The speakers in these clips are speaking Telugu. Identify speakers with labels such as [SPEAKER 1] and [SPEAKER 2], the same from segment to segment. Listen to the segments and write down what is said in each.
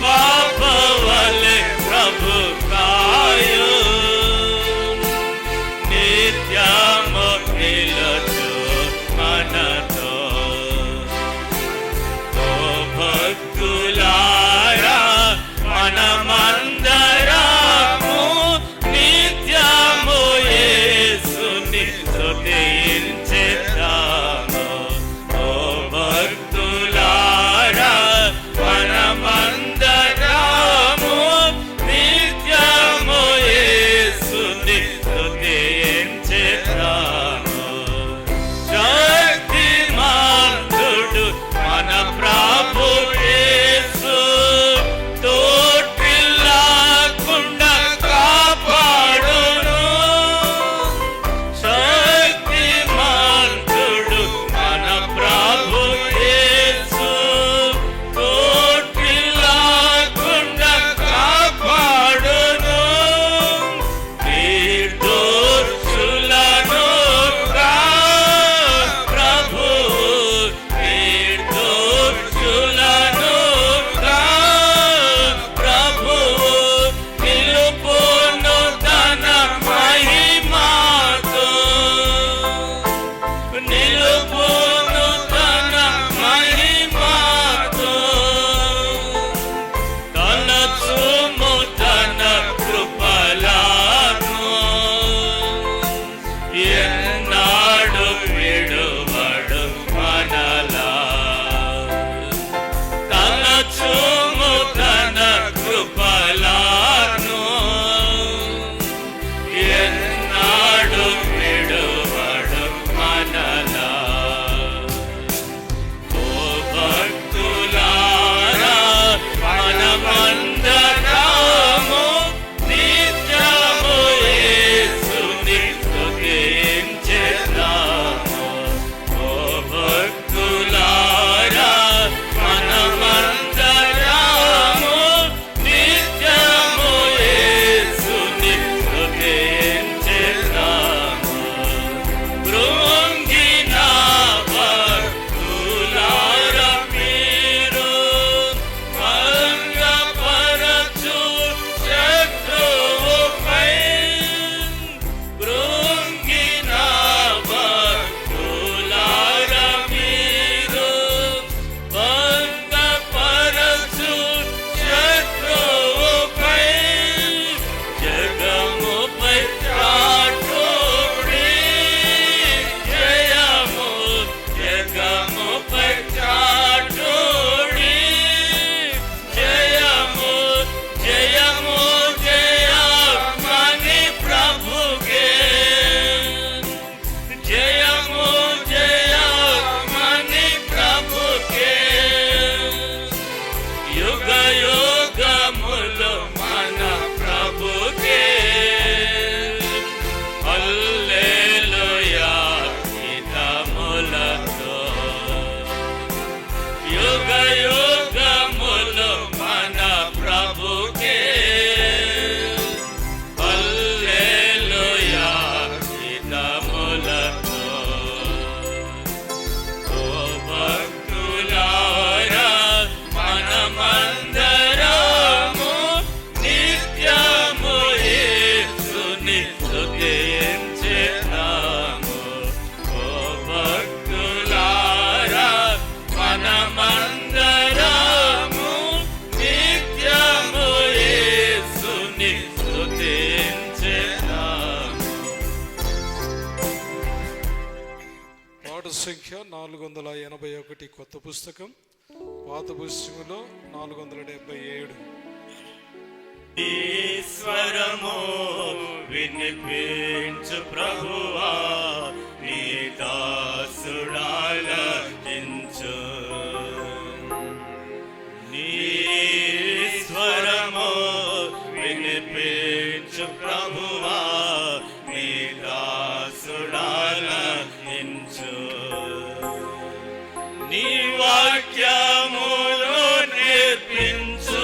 [SPEAKER 1] పాపవలె ప్రభు కాయు నిత్యము నిలచు మనతో ఓ భక్తులారా మనమందరము నిత్యము యేసుని స్తుతించెదము ఓ భక్తులారా మనమందరము నిత్యము యేసుని స్తుతించెదము శక్తిమంతుడు మన ప్రభు యేసు తోట్రిల్లకుండా కాపాడును శక్తిమంతుడు మన ప్రభు యేసు తోట్రిల్లకుండా కాపాడును నిర్దోషులను ప్రభు నిర్దోషులను ప్రభు నిలుపును తన మహిమతో నిలుపును తన మహిమతో తలచుము తన కృపలను ఎన్నాడు విడువడు మనలా తలచుము తన కృపలను ఎన్నాడు విడువడు మనలా ఓ భక్తులారా మనమందరము నిత్యము యేసుని స్తుతించెదము ఓ భక్తులారా మనమందరము నిత్యము యేసుని స్తుతించెదము కృంగిన భక్తులారా మీరు భంగపరచు శత్రువుపై కృంగిన భక్తులారా మీరు భంగపరచు శత్రువుపై జగముపై చాటుడి జయము జగముపై చాటుడి జయము జయము జయమని ప్రభుకే జయము జయమని ప్రభుకే యుగ యుగములు మన ప్రభుకే హల్లెలూయా గీతములతో యుగ యుగములు మన ప్రభుకే హల్లెలూయా గీతములతో ఓ భక్తులారా మనమందరము నిత్యము యేసుని స్తుతించెదము ఓ భక్తులారా మనమందరము నిత్యము యేసుని స్తుతించెదము.
[SPEAKER 2] పాట సంఖ్య 481 కొత్త పుస్తకం, పాత పుస్తకంలో 477.
[SPEAKER 1] ఈశ్వరము వినిపించు ప్రభువా నీ దాసుడాలకించు నీ స్వరము వినిపించు ప్రభువా నీ దాసుడాలకించు నీ వాక్యమును నేర్పించు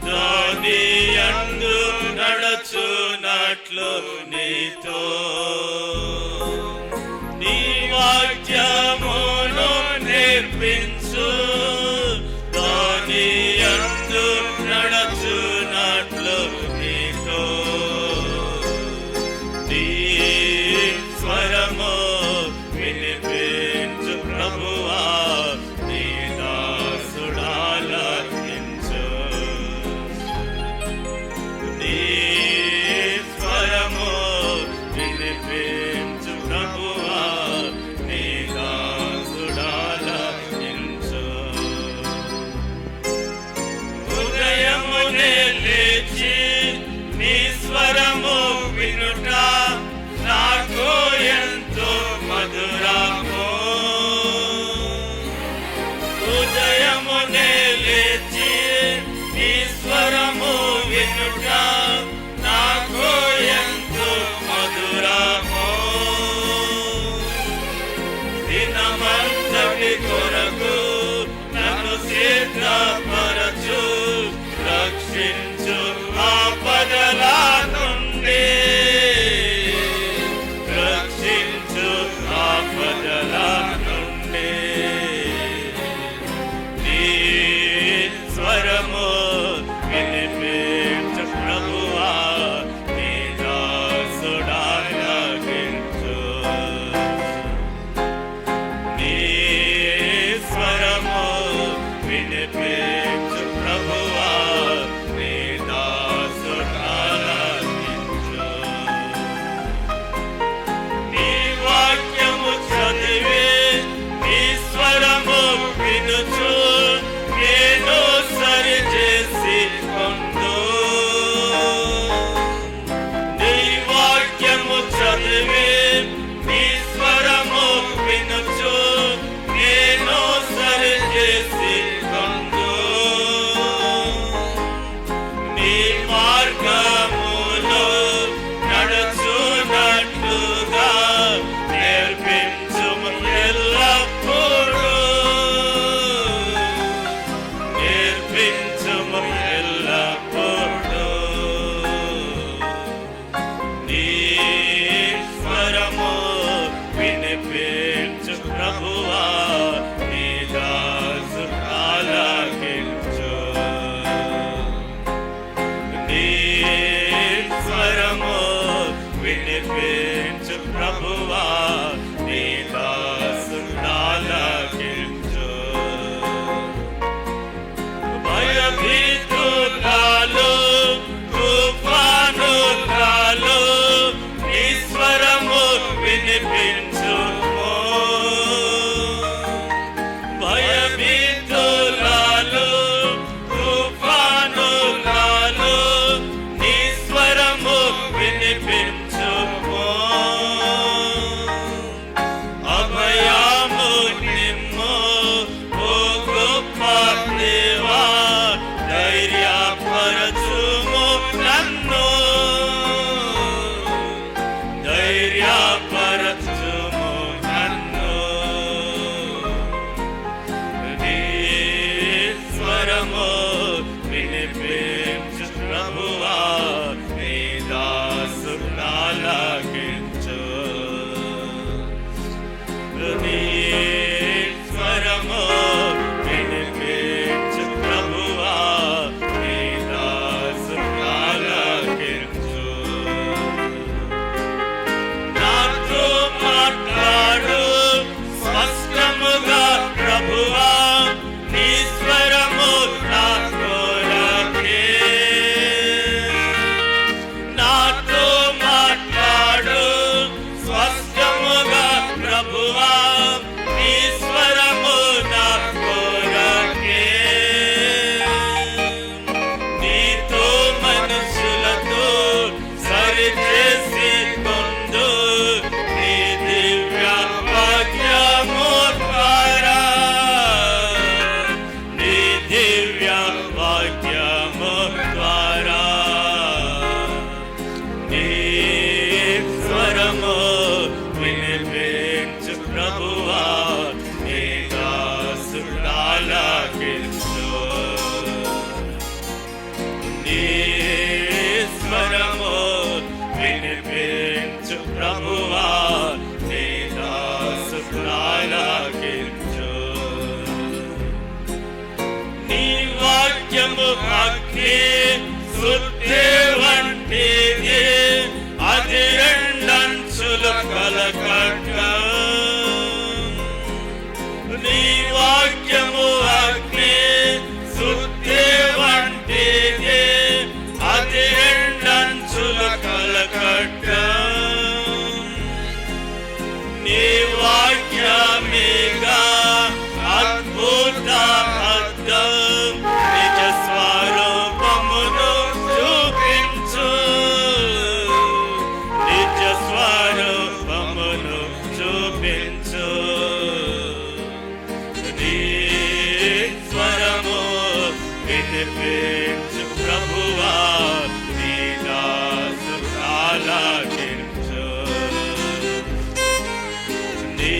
[SPEAKER 1] దాని యందు నడచునట్లు నీతో దినమంతటి కొరకు నన్ను సిద్ధపరచు రక్షించు ఆపదల నుండి రక్షించు ఆపదల నుండి నీ స్వరము వినిపించు ప్రభువా నీ దాసుడాలకించు నీ స్వరము వినిపించు ప్రభువా నీ దాసుడాలకించు నీ వాక్యము చదివి నీ స్వరము వినుచు నేను సరి చేసి కొందు నీ వాక్యము చదివి నీ స్వరము వినుచు నేను సరి చేసి కొందు నీ మార్గములో నడుచునట్లుగా నేర్పించుము ఎల్లప్పుడూ నేర్పించుము ఎల్లప్పుడూ నీ స్వరము వినిపించు ప్రభువా నీ దాసుడాలకించు నీ స్వరము వినిపించు ప్రభువా నీ దాసుడాలకించు భయభీతురాలు తుఫానురాలు నీ స్వరము వినిపించుము భయభీతురాలు తుఫానురాలు నీ స్వరము వినిపించుము అభయము నిమ్ము ఓ గొప్ప దేవా ధైర్యపరచుము నన్ను ధైర్యపరచుము నన్ను నీ స్వరము వినిపించు ప్రభువా నీ దాసుడాలకించు నీ స్వరము వినిపించు ప్రభువా నీ దాసుడాలకించు నాతో మాట్లాడు స్పష్టముగా ప్రభువా నీ స్వరము నా కొరకే నాతో మాట్లాడు స్పష్టముగా ప్రభువా నీ స్వరము నా కొరకే నీతో మనుషులతో సరిచేసి కొందు నీ దివ్య వాక్యము ద్వారా నీ దివ్య వాక్యము ద్వారా నీ స్వరము వినిపించు ప్రభువా నీ దాసుడాలకించు నీ స్వరము వినిపించు ప్రభువా నీ దాసుడాలకించు నీ వాక్యము అగ్ని సుత్తి వంటిది అది రెండంచులు కలకట్టం నీ వాక్యము అగ్ని సుత్తి వంటిది అది రెండంచుల కలకట్టం నీ వాక్యమేగా అద్భుత అద్దం నిజ స్వరూపమును చూపించు నిజ స్వరూపమును చూపించు నీ స్వరము వినిపించు ప్రభువా నీ దాసుడాలకించు నీ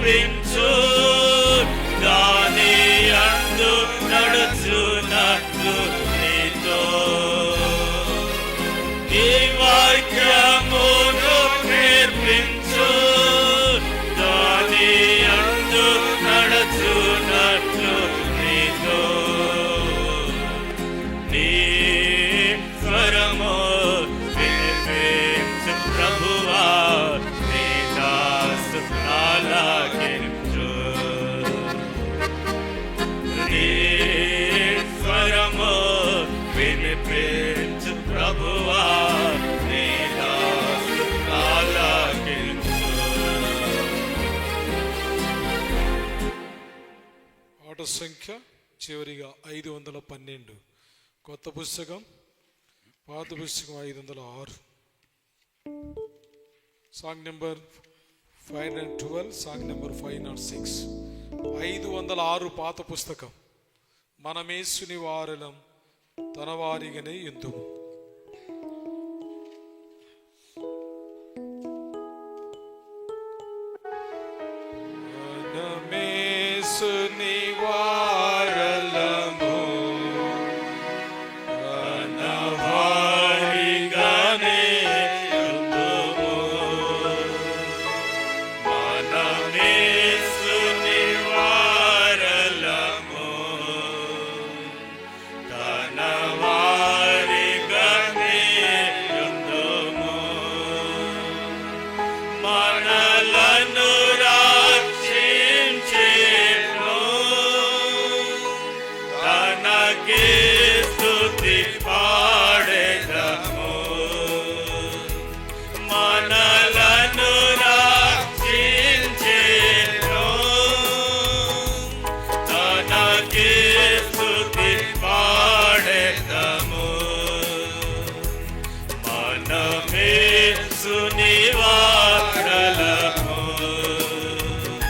[SPEAKER 1] నేర్పించు దాని యందు నడుచునట్లు నీతో నీ వాక్యమును నేర్పించు దాని యందు నడుచునట్లు నీతో నీ స్వరము వినిపించు ప్రభువా నీ దాసు ఆలకించు నీ స్వరము వినిపించు ప్రభువా నీ దాసు ఆలకించు.
[SPEAKER 2] పాట సంఖ్య చివరిగా 512. కొత్త పుస్తకం పాత పుస్తకం 506. Song number 512, song number 506. 506 పాత పుస్తకం. మనమేసుని వారలం తన వారిగానే ఎందుము. మనమేసుని వారలము
[SPEAKER 1] వారిగానే యుద్ధము మనమేసుని వారలము తన వారిగానే యుద్ధము మనలను రక్షించెను తనకే స్తుతి పాడెదము మనలను రక్షించెను తనకే స్తుతి పాడెదము మనమేసుని వారలము.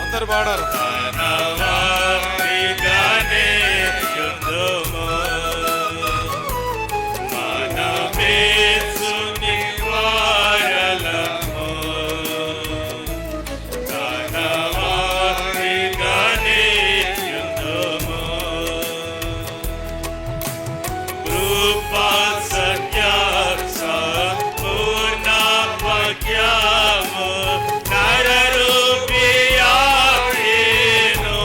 [SPEAKER 2] అందరు పాడారు.
[SPEAKER 1] తన వారిగానే యుద్ధము మనమేసుని వారలము తన వారిగానే యుద్ధము కృపా సత్య సంపూర్ణ వాక్యము నరరూపియాయేను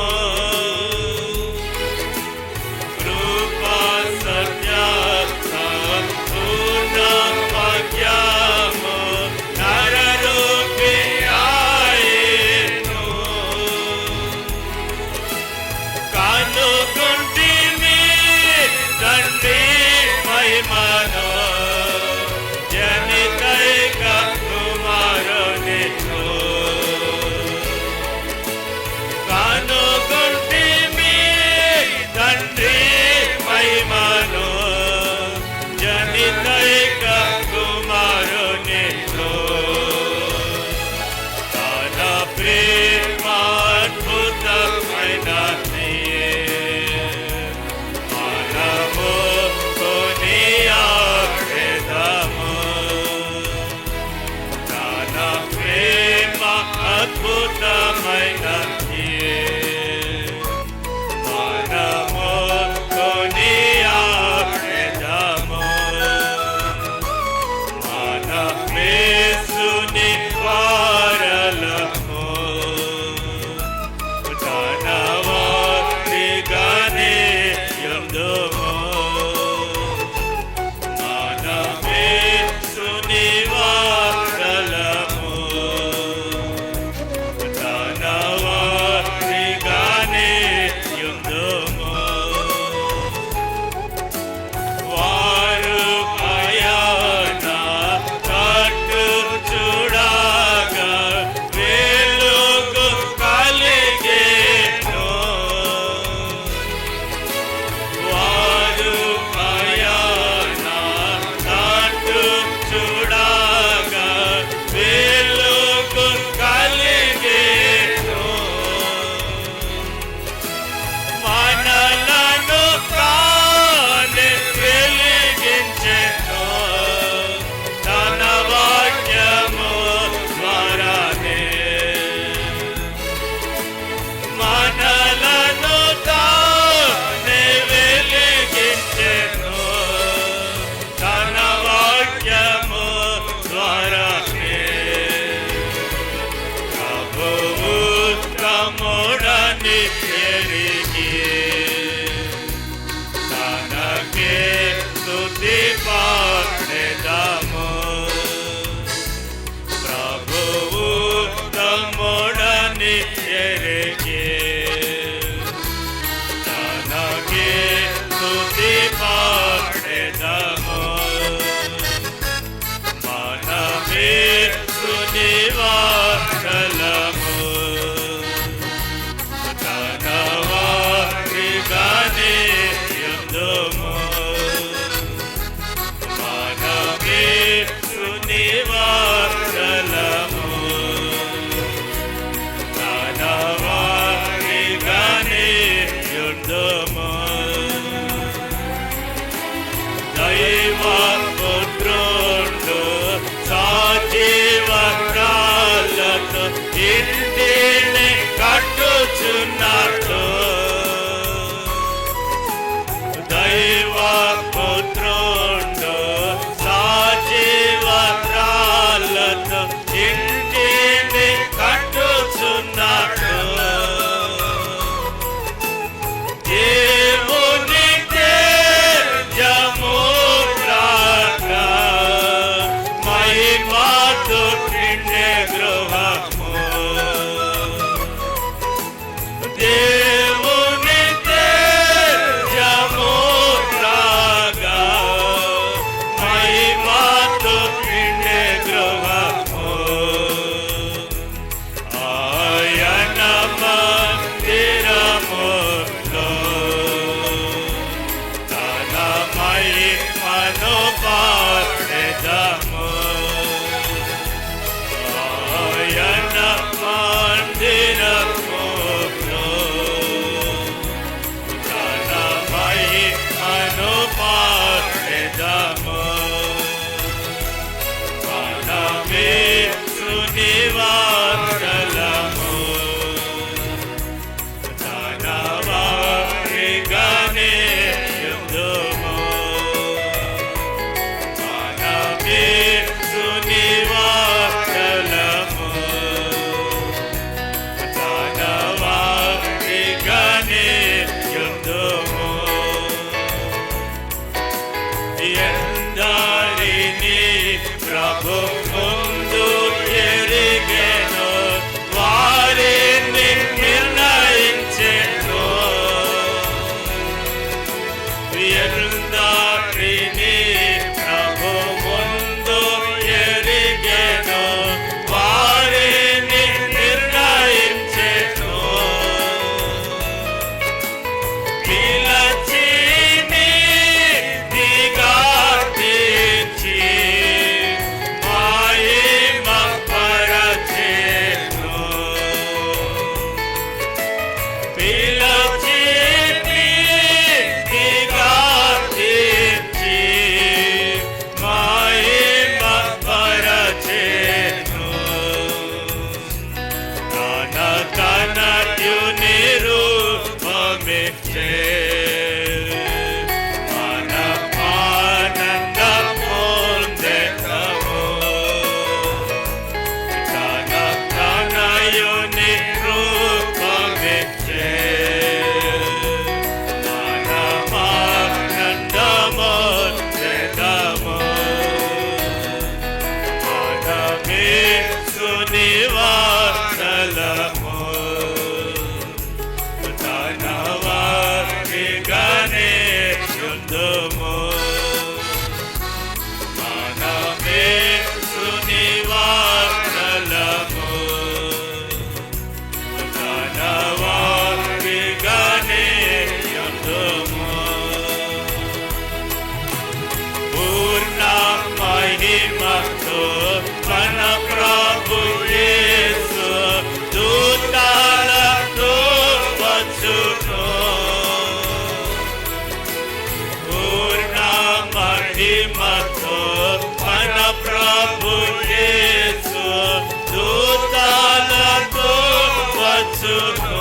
[SPEAKER 1] వచ్చును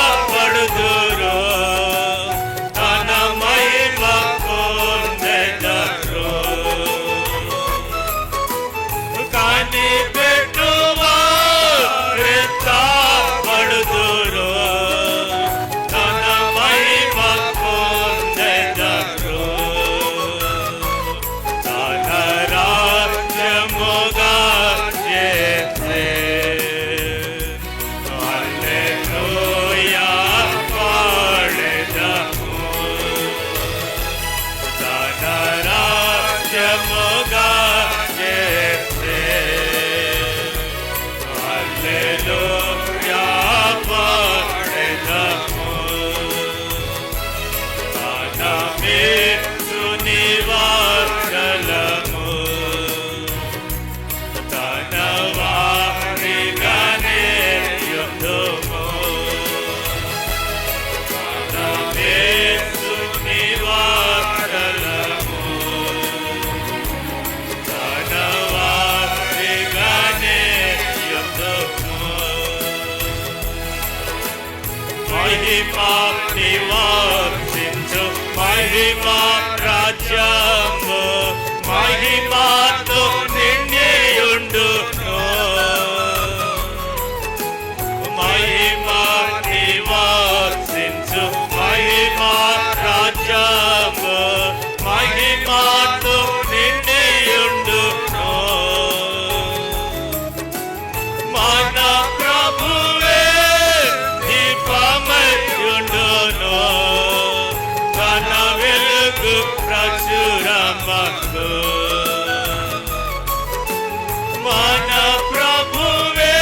[SPEAKER 1] కనిపెట్టువారెత్తబడుదురు తన మహిమ పొందెదరు కనిపెట్టువారెత్తబడుదురు తన మహిమ పొందెదరు తన రాజ్యముగా చేసే హల్లెలూయా పాడెదము తన రాజ్యముగా చేసే హల్లెలూయా పాడెదము తన మెచ్చు నివాసలము తన వారిగానే యుద్ధము తన మెచ్చు నివాసలము తన వారిగానే యుద్ధము మహిమా నివాసించు మహిమా రాజ్యము మహిమాతో నిండియుండును మహిమా నివాసించు మహిమా రాజ్యము మహిమాతో నిండియుండును మన ప్రభువే దీపమయుండును తన వెలుగు ప్రచురమగు మన ప్రభువే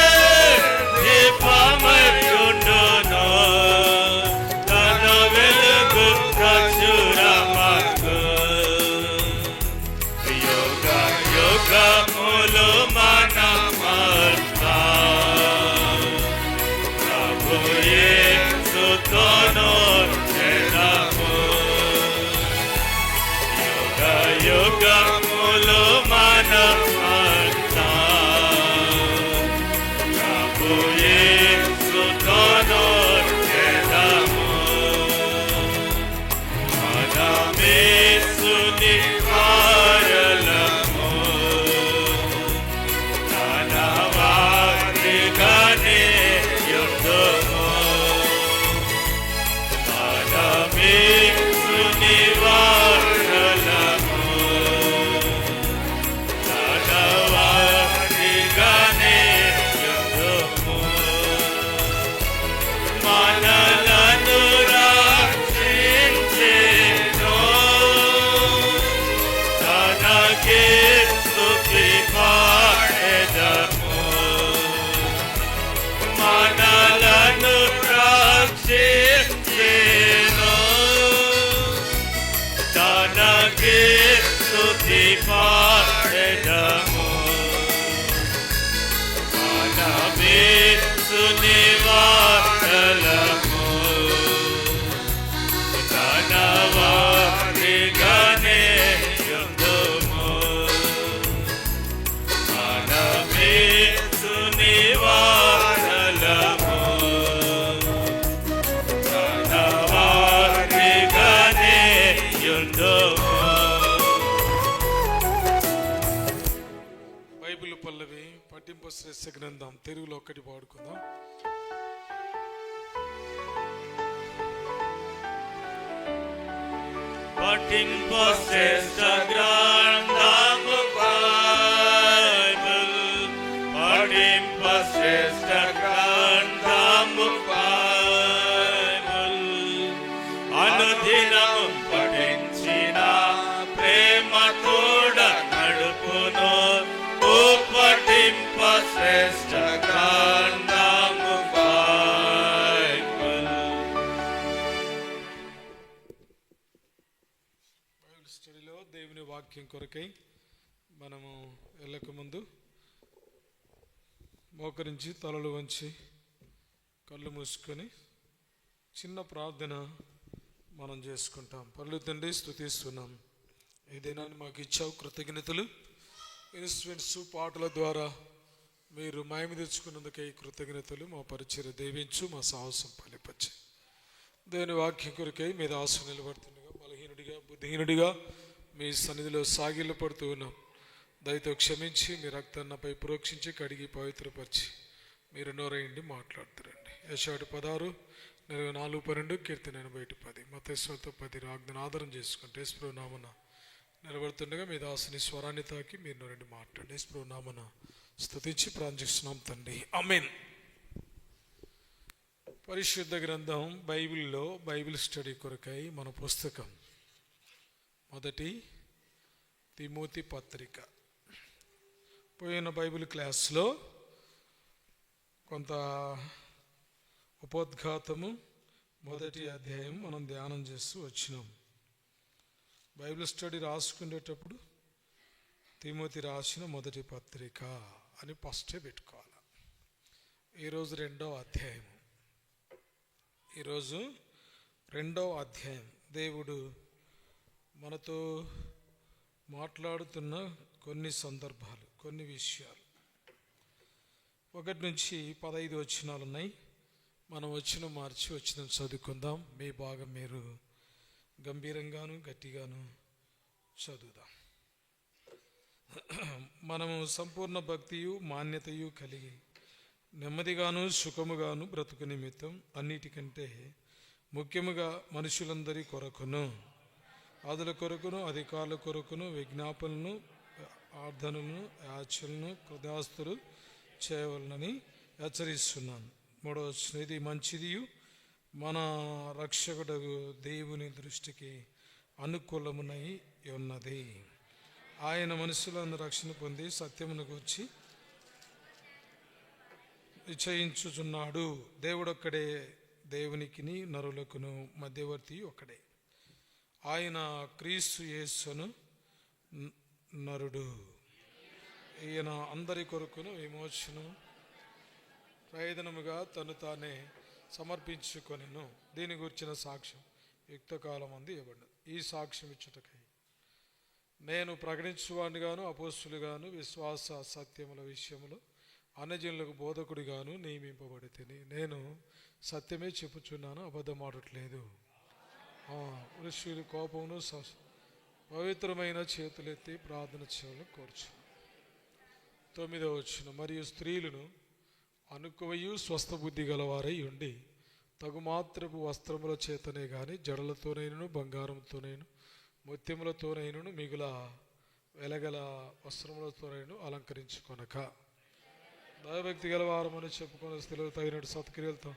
[SPEAKER 1] దీపమయుండును తన వెలుగు ప్రచురమగు యుగ యుగములు మనమంతా ప్రభు యేసుతోను చేరము యుగ యుగములు మనమంతా ప్రభు యేసుతోను చేరము మనమేసుని వారలము తన వారిగానే యుద్ధము మనమేసుని వారలము తన వారిగానే యుద్ధము మనలను రక్షించెను తనకే స్తుతి పాడెదము మనలను రక్షించెను తనకే స్తుతి పాడెదము మనమేసుని వారలము తన వారిగానే యుద్ధము మనమేసుని వారలము తన వారిగానే యుద్ధము
[SPEAKER 2] బైబిల్ పల్లవి పట్టింపు శ్రేష్ఠ గ్రంథం తెలుగులో ఒక్కటి పాడుకుందాం.
[SPEAKER 1] పఠింపు శ్రేష్ఠ గ్రంథము బైబిల్ పఠింపు శ్రేష్ఠ గ్రంథము బైబిల్ అనుదినము పఠించిన ప్రేమ తోడ నడుపును పఠింపు శ్రేష్ఠ గ్రంథము బైబిల్
[SPEAKER 2] బైబిల్ స్టడీలో దేవుని వాక్యం కొరకై మనము వెళ్ళక ముందు మోకరించి తలలు వంచి కళ్ళు మూసుకొని చిన్న ప్రార్థన మనం చేసుకుంటాం. పరలోక తండ్రి స్తుతిస్తున్నాం. ఈ దినాన్ని మాకు ఇచ్చావు, కృతజ్ఞతలు. ఇన్స్ట్రుమెంట్స్ పాటల ద్వారా మీరు మాయమ తెచ్చుకున్నందుకై కృతజ్ఞతలు. మా పరిచర్య దీవించు, మా సాహసం ఫలించు. దేవుని వాక్యం కొరకై మీ దాసు నిలబడుతుండగా బలహీనుడిగా బుద్ధిహీనుడిగా మీ సన్నిధిలో సాగిళ్ళు పడుతూ ఉన్నాం. దయతో క్షమించి మీ రక్తాన్నపై ప్రోక్షించి కడిగి పవిత్రపరిచి మీరు నోరయండి మాట్లాడుతారండి. యెషయా 16:4-12, కీర్తన 80:10, మత్తయి 10 ఆజ్ఞను ఆధారం చేసుకుంటే యేసు నామమున నిలబడుతుండగా మీ దాసుని స్వరాన్ని తాకి మీరు నోరండి మాట్లాడండి. యేసు నామమున స్తుతించి ప్రార్థిస్తున్నాం తండ్రి, ఆమేన్. పరిశుద్ధ గ్రంథం బైబిల్లో బైబిల్ స్టడీ కొరకై మన పుస్తకం 1 తిమోతి పత్రిక. పోయిన బైబిల్ క్లాస్లో కొంత ఉపోద్ఘాతము 1 అధ్యాయం మనం ధ్యానం చేస్తూ వచ్చినాం. బైబిల్ స్టడీ రాసుకునేటప్పుడు తిమోతి రాసిన 1 పత్రిక అని ఫస్టే పెట్టుకోవాలి. ఈరోజు 2వ అధ్యాయం. ఈరోజు 2వ అధ్యాయం. దేవుడు మనతో మాట్లాడుతున్న కొన్ని సందర్భాలు, కొన్ని విషయాలు. 1 నుంచి 15 వచనాలు ఉన్నాయి. మనం వచ్చిన మార్చి వచ్చిన చదువుకుందాం. మీ భాగం మీరు గంభీరంగాను గట్టిగాను చదువుదాం. మనము సంపూర్ణ భక్తియు మాన్యతయు కలిగి నెమ్మదిగాను సుఖముగాను బ్రతుకు నిమిత్తం అన్నిటికంటే ముఖ్యముగా మనుషులందరి కొరకును, ఆదుల కొరకును, అధికారుల కొరకును విజ్ఞాపనలను, ప్రార్థనలను, యాచనలను కృతాస్తులు చేయవలనని హెచ్చరిస్తున్నాను. 3వ వచనం, ఇది మంచిదియు మన రక్షకుడు దేవుని దృష్టికి అనుకూలమునై ఉన్నది. ఆయన మనుషులను రక్షణ పొంది సత్యమును గూర్చి నిశ్చయించుచున్నాడు. దేవుడొక్కడే, దేవునికిని నరులకును మధ్యవర్తి ఒక్కడే, ఆయన క్రీస్తు యేసును నరుడు. ఈయన అందరి కొరకును విమోచన ప్రయోజనముగా తను తానే సమర్పించుకొనెను. దీని గురించిన సాక్ష్యం యుక్తకాలం అందు ఇవ్వబడు. ఈ సాక్ష్యం ఇచ్చుటకై నేను ప్రకటించువాడిగాను అపోస్తులుగాను విశ్వాస సత్యముల విషయములో అన్యజనులకు బోధకుడిగాను నియమింపబడితిని. నేను సత్యమే చెప్పుచున్నాను, అబద్ధమాడట్లేదు. పురుషులు కోపమును పవిత్రమైన చేతులెత్తి ప్రార్థన చేయాలని కోరుచు. 9వ వచనం, మరియు స్త్రీలను అనుకువయు స్వస్థ బుద్ధి గలవారై ఉండి తగుమాత్రపు వస్త్రముల చేతనే గాని జడలతోనైనను బంగారంతోనైను ముత్యములతోనైనను మిగుల వెలగల వస్త్రములతోనైను అలంకరించుకొనక దైవభక్తి గలవారమని చెప్పుకున్న స్త్రీలకు తగినట్టు సత్క్రియలతో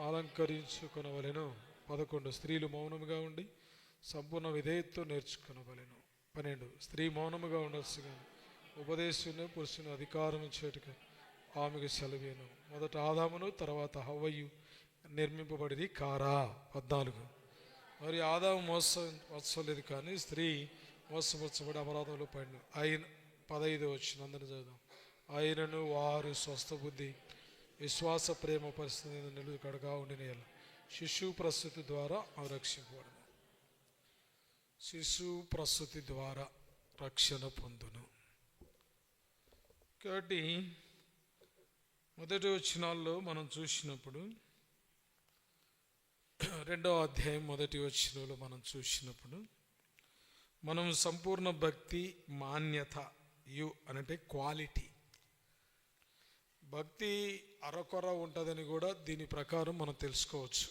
[SPEAKER 2] అలంకరించుకొనవలెను. 11, స్త్రీలు మౌనముగా ఉండి సంపూర్ణ విధేయతతో నేర్చుకొనవలెను. 12, స్త్రీ మౌనముగా ఉండవచ్చు కానీ ఉపదేశుని పురుషుని అధికారం ఇచ్చేట్టుగా ఆమెకు సెలవేను. మొదట ఆదామును తర్వాత హవ్వయు నిర్మింపబడిది కారా. 14, మరి ఆదాము మోసలేదు కానీ స్త్రీ మోసపరచబడి అపరాధంలో పడిన. 15 వచ్చిన అందరిని చదువుదాం. ఆయనను వారు స్వస్థ బుద్ధి విశ్వాస ప్రేమ పరిస్థితి నిలుకడగా ఉండిన శిశువు ప్రసూతి ద్వారా రక్షింపబడను. శిశువు ప్రసూతి ద్వారా రక్షణ పొందును. కాబట్టి 1 వచనాల్లో మనం చూసినప్పుడు 2వ అధ్యాయం 1 వచనంలో మనం చూసినప్పుడు మనం సంపూర్ణ భక్తి మాన్యత అంటే క్వాలిటీ. భక్తి అరకొర ఉంటుందని కూడా దీని ప్రకారం మనం తెలుసుకోవచ్చు.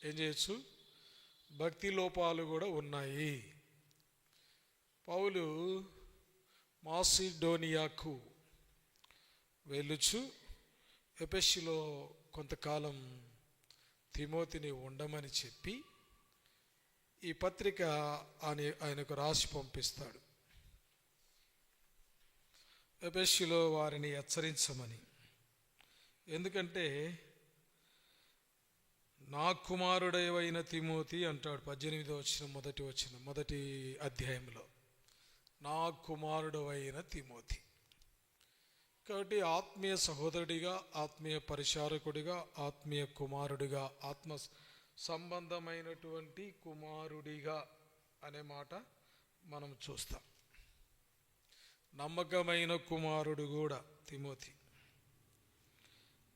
[SPEAKER 2] ఏం చేయొచ్చు? భక్తి లోపాలు కూడా ఉన్నాయి. పౌలు మాసిడోనియాకు వెళ్ళుచు ఎఫెసులో కొంతకాలం తిమోతిని ఉండమని చెప్పి ఈ పత్రిక ఆయనకు రాసి పంపిస్తాడు. ఎఫెసులో వారిని హెచ్చరించమని. ఎందుకంటే నా కుమారుడైన తిమోతి అంటాడు. 18వ వచనం, 1 అధ్యాయంలో నా కుమారుడైన తిమోతి. కాబట్టి ఆత్మీయ సహోదరుడిగా, ఆత్మీయ పరిచారకుడిగా, ఆత్మీయ కుమారుడిగా, ఆత్మ సంబంధమైనటువంటి కుమారుడిగా అనే మాట మనం చూస్తాం. నమ్మకమైన కుమారుడు కూడా తిమోతి.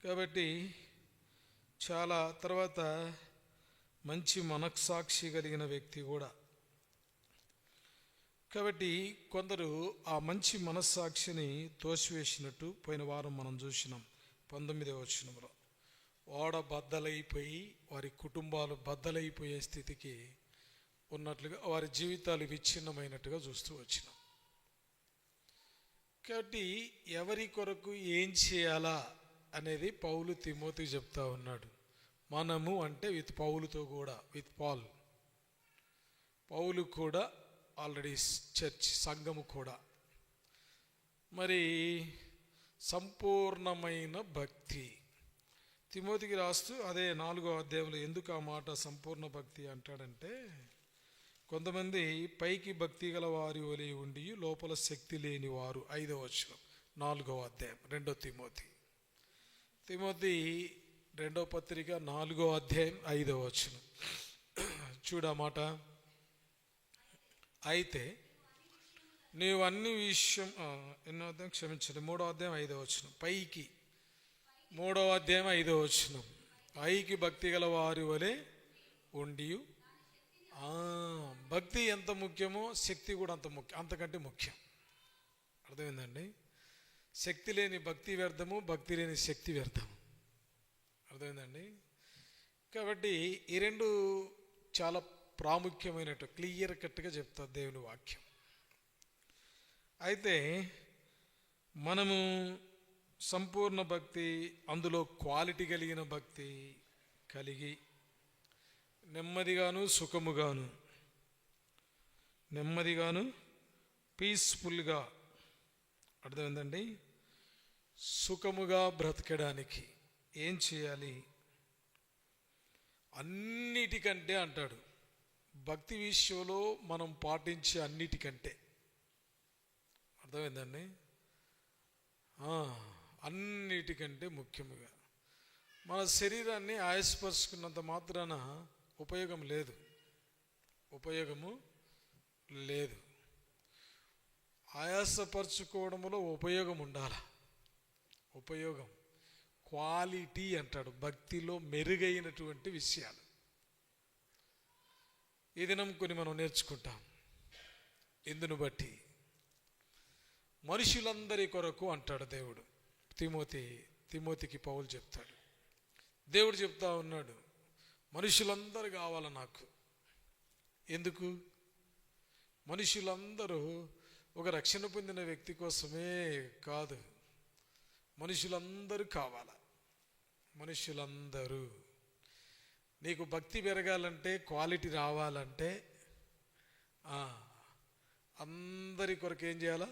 [SPEAKER 2] కాబట్టి చాలా తర్వాత మంచి మనస్సాక్షి కలిగిన వ్యక్తి కూడా. కాబట్టి కొందరు ఆ మంచి మనస్సాక్షిని తోసివేసినట్టు పోయిన వారం మనం చూసినాం 19వ వచనంలో. ఓడ బద్దలైపోయి వారి కుటుంబాలు బద్దలైపోయే స్థితికి ఉన్నట్లుగా వారి జీవితాలు విచ్ఛిన్నమైనట్టుగా చూస్తూ వచ్చినాం. కాబట్టి ఎవరి కొరకు ఏం చేయాలా అనేది పౌలు తిమోతికి చెప్తా ఉన్నాడు. మనము అంటే విత్ పౌలుతో కూడా, విత్ పౌలు కూడా ఆల్రెడీ చర్చ్ సంఘము కూడా. మరి సంపూర్ణమైన భక్తి తిమోతికి రాస్తూ అదే 4వ అధ్యాయంలో ఎందుకు ఆ మాట సంపూర్ణ భక్తి అంటాడంటే, కొంతమంది పైకి భక్తి గల వారి వలె ఉండి లోపల శక్తి లేని వారు. 5వ వచనం 4వ అధ్యాయం 2 తిమోతి 2వ పత్రిక 4వ అధ్యాయం 5వ వచనం చూడమాట. అయితే నీవు అన్ని విషయం ఎన్నో అధ్యాయం క్షమించండి 3వ అధ్యాయం 5వ వచనం పైకి 3వ అధ్యాయం 5వ వచనం పైకి భక్తి గల వారి వలె ఉండి. భక్తి ఎంత ముఖ్యమో శక్తి కూడా అంత ముఖ్యం, అంతకంటే ముఖ్యం. అర్థమైందండి? శక్తి లేని భక్తి వ్యర్థము, భక్తి లేని శక్తి వ్యర్థము. అర్థమైందండి? కాబట్టి ఈ రెండు చాలా ప్రాముఖ్యమైనట్టు క్లియర్ కట్గా చెప్తారు దేవుని వాక్యం. అయితే మనము సంపూర్ణ భక్తి, అందులో క్వాలిటీ కలిగిన భక్తి కలిగి నెమ్మదిగాను పీస్ఫుల్గా, అర్థమైందండి, సుఖముగా బ్రతకడానికి ఏం చేయాలి? అన్నిటికంటే అంటాడు, భక్తి విషయంలో మనం పాటించే అన్నిటికంటే, అర్థమైందండి, అన్నిటికంటే ముఖ్యముగా మన శరీరాన్ని ఆయాసపరుచుకున్నంత మాత్రాన ఉపయోగము లేదు. ఆయాసపరుచుకోవడంలో ఉపయోగం ఉండాలి. ఉపయోగం, క్వాలిటీ అంటాడు భక్తిలో మెరుగైనటువంటి విషయాలు. ఈ దినం కొన్ని మనం నేర్చుకుంటాం. ఇందును బట్టి మనుషులందరి కొరకు అంటాడు దేవుడు. తిమోతికి పౌలు చెప్తాడు, దేవుడు చెప్తా ఉన్నాడు, మనుషులందరూ కావాలి నాకు. ఎందుకు? మనుషులందరూ ఒక రక్షణ పొందిన వ్యక్తి కోసమే కాదు, మనుషులందరూ కావాల. మనుషులందరూ, నీకు భక్తి పెరగాలంటే, క్వాలిటీ రావాలంటే అందరి కొరకు ఏం చేయాలా?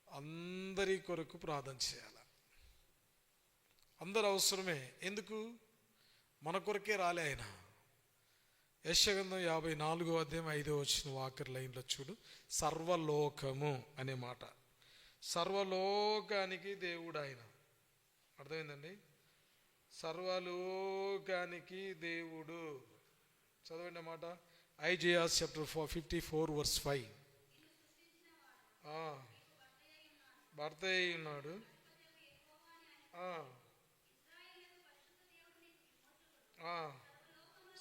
[SPEAKER 2] అందరి కొరకు ప్రార్థన చేయాలి. అందరు అవసరమే. ఎందుకు? మన కొరకే రాలే ఆయన. యెషయా గ్రంథం 54వ అధ్యాయం 5వ వచనం ఆఖరి లైన్లో చూడు, సర్వలోకము అనే మాట. సర్వలోకానికి దేవుడు ఆయన. అర్థమైందండి? సర్వలోకానికి దేవుడు. చదవండి మాట. Isaiah chapter 54 verse 5. భర్త అయి ఉన్నాడు.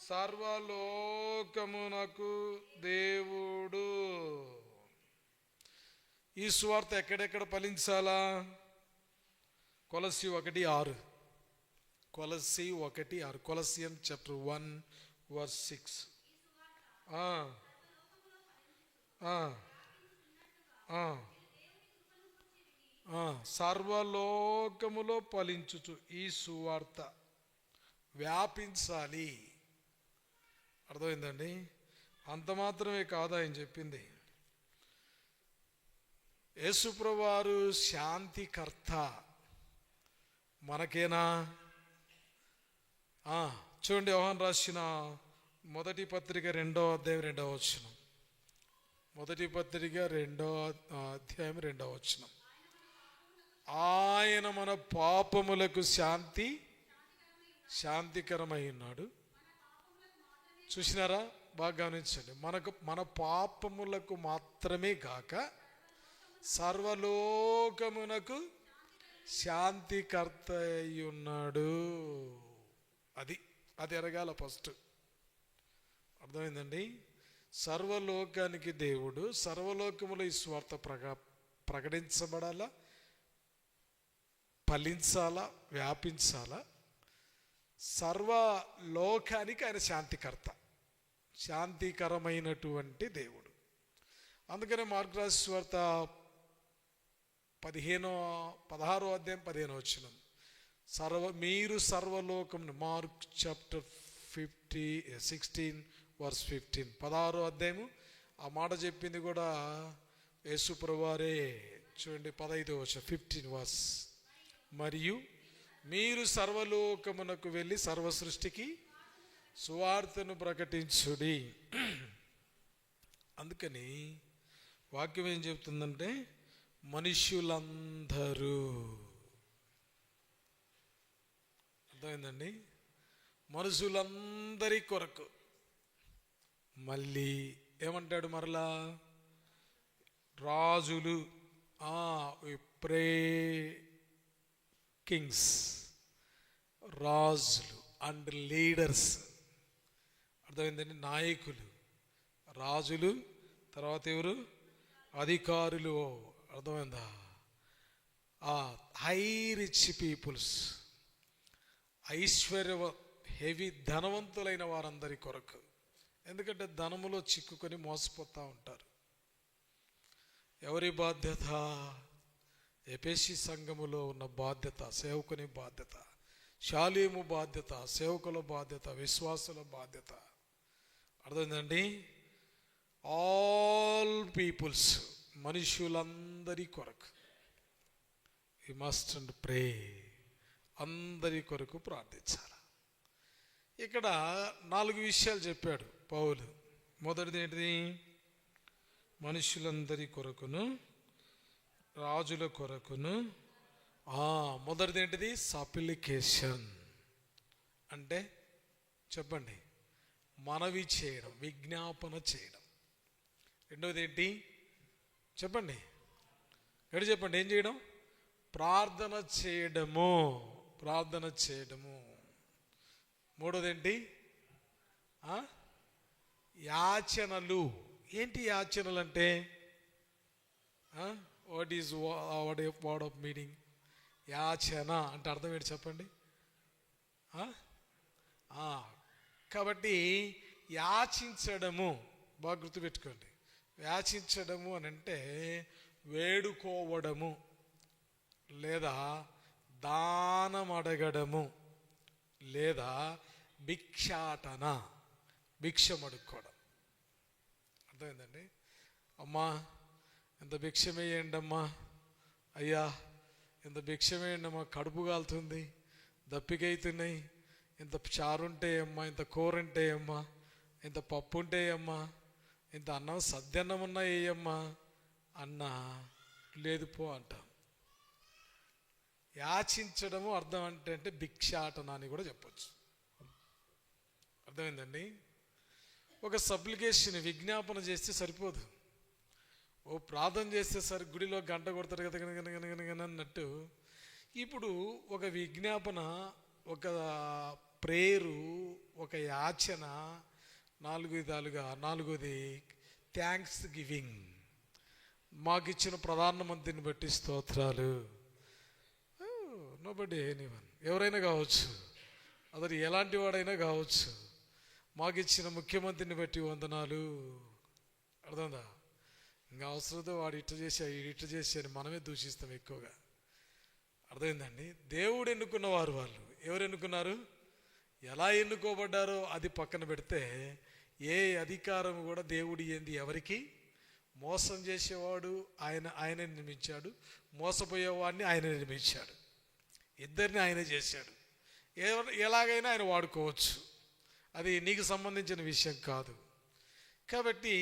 [SPEAKER 2] సర్వలోకమునకు దేవుడు. ఈ సువార్త ఎక్కడెక్కడ ఫలించాలా? కొలస్సీ 1:6. కొలస్సియన్ చాప్టర్ 1 verse 6. సర్వలోకములో ఫలించుచు ఈ సువార్త వ్యాపించాలి. అర్థమైందండి? అంత మాత్రమే కాదు ఆయన చెప్పింది. యేసుప్రభువారు శాంతికర్త. మనకేనా? చూడండి, యోహాను రాసిన మొదటి పత్రిక 2వ అధ్యాయం 2వ వచనం. మొదటి పత్రిక 2వ అధ్యాయం 2వ వచనం. ఆయన మన పాపములకు శాంతికరమై ఉన్నాడు. చూసినారా? బాగా గమనించండి. మన పాపములకు మాత్రమే గాక సర్వలోకమునకు శాంతికర్త అయి ఉన్నాడు. అది ఎరగాల ఫస్ట్. అర్థమైందండి? సర్వలోకానికి దేవుడు, సర్వలోకములో ఈ స్వార్థ ప్రకటించబడాలా, ఫలించాలా, వ్యాపించాలా. సర్వలోకానికి ఆయన శాంతికర్త, శాంతికరమైనటువంటి దేవుడు. అందుకనే మార్కు రాసిన సువార్త 16వ అధ్యాయం 15వ వచనం, మీరు సర్వలోకమును, మార్క్ చాప్టర్ 16 వర్స్ 15, 16వ అధ్యాయము. ఆ మాట చెప్పింది కూడా యేసు ప్రభువారే. చూడండి 15వ వచనం, 15 వర్స్. మరియు మీరు సర్వలోకమునకు వెళ్ళి సర్వ సృష్టికి సువార్తను ప్రకటించుడి. అందుకని వాక్యం ఏం చెప్తుందంటే మనుష్యులందరూ, అర్థమైందండి? మనుషులందరి కొరకు. మళ్ళీ ఏమంటాడు మరలా? రాజులు, ప్రే కింగ్స్, రాజులు అండ్ లీడర్స్. అర్థమైందండి? నాయకులు, రాజులు, తర్వాత ఎవరు? అధికారులు. అర్థమైందా? హై రిచ్ పీపుల్స్, హెవీ ధనవంతులైన వారందరి కొరకు. ఎందుకంటే ధనములో చిక్కుకొని మోసపోతూ ఉంటారు. ఎవరి బాధ్యత? ఎఫెసీ సంఘములో ఉన్న బాధ్యత, సేవకుని బాధ్యత. షాలేము బాధ్యత, సేవకుల బాధ్యత, విశ్వాసుల బాధ్యత. అర్థమైందండి? ఆల్ పీపుల్స్, మనుషులందరి కొరకు. వి మస్ట్ అండ్ ప్రే, అందరి కొరకు ప్రార్థించాలి. ఇక్కడ 4 విషయాలు చెప్పాడు పౌలు. మొదటిది ఏంటిది? మనుషులందరి కొరకును, రాజుల కొరకును. మొదటిది ఏంటిది? సప్లికేషన్ అంటే చెప్పండి, మనవి చేయడం, విజ్ఞాపన చేయడం. రెండవది ఏంటి చెప్పండి, ఎక్కడ చెప్పండి, ఏం చేయడం? ప్రార్థన చేయడము, ప్రార్థన చేయడము. మూడోది ఏంటి? యాచనలు. ఏంటి యాచనలు అంటే? What is word of meaning? యాచన అంటే అర్థం ఏంటి చెప్పండి? కాబట్టి యాచించడము, బాగా గుర్తుపెట్టుకోండి. యాచించడము అని అంటే వేడుకోవడము, లేదా దానం అడగడము, లేదా భిక్షాటన, భిక్షం అడుక్కోవడం. అర్థమైందండి? అమ్మా ఎంత భిక్షమేయండి అమ్మా, అయ్యా ఎంత భిక్షమేయండి అమ్మా, కడుపు కాలుతుంది, దప్పికైతున్నాయి, ఇంత చారుంటే అమ్మా, ఇంత కూర ఉంటే అమ్మా, ఇంత పప్పు ఉంటే అమ్మా, ఇంత అన్నం సద్దన్నం ఉన్నాయమ్మా అన్నా, లేదు పో అంటాం. యాచించడము అర్థం అంటే భిక్షాటన అని కూడా చెప్పచ్చు. అర్థమైందండి? ఒక సప్లికేషన్, విజ్ఞాపన చేస్తే సరిపోదు. ఓ ప్రార్థన చేస్తే సరి, గుడిలో గంట కొడతారు కదా అన్నట్టు. ఇప్పుడు ఒక విజ్ఞాపన, ఒక ప్రేయరు, ఒక యాచన, 4 విధాలుగా. 4వది థ్యాంక్స్ గివింగ్. మాకు ఇచ్చిన ప్రధానమంత్రిని బట్టి స్తోత్రాలు. నోబడీ, ఎనీవన్, ఎవరైనా కావచ్చు, అతను ఎలాంటి వాడైనా కావచ్చు. మాకు ఇచ్చిన ముఖ్యమంత్రిని బట్టి వందనాలు. అర్థందా? ఇంకా అవసరంతో వాడు ఇట్ట చేసి అని మనమే దూషిస్తాం ఎక్కువగా. అర్థమైందండి? దేవుడు ఎన్నుకున్నవారు వాళ్ళు. ఎవరు ఎన్నుకున్నారు? ఎలా ఎన్నుకోబడ్డారో అది పక్కన పెడితే, ఏ అధికారం కూడా దేవుడు ఏంది ఎవరికి? మోసం చేసేవాడు ఆయన నిర్మించాడు, మోసపోయేవాడిని ఆయన నిర్మించాడు. ఇద్దరిని ఆయనే చేశాడు. ఎలాగైనా ఆయన వాడుకోవచ్చు. అది నీకు సంబంధించిన విషయం కాదు. కాబట్టి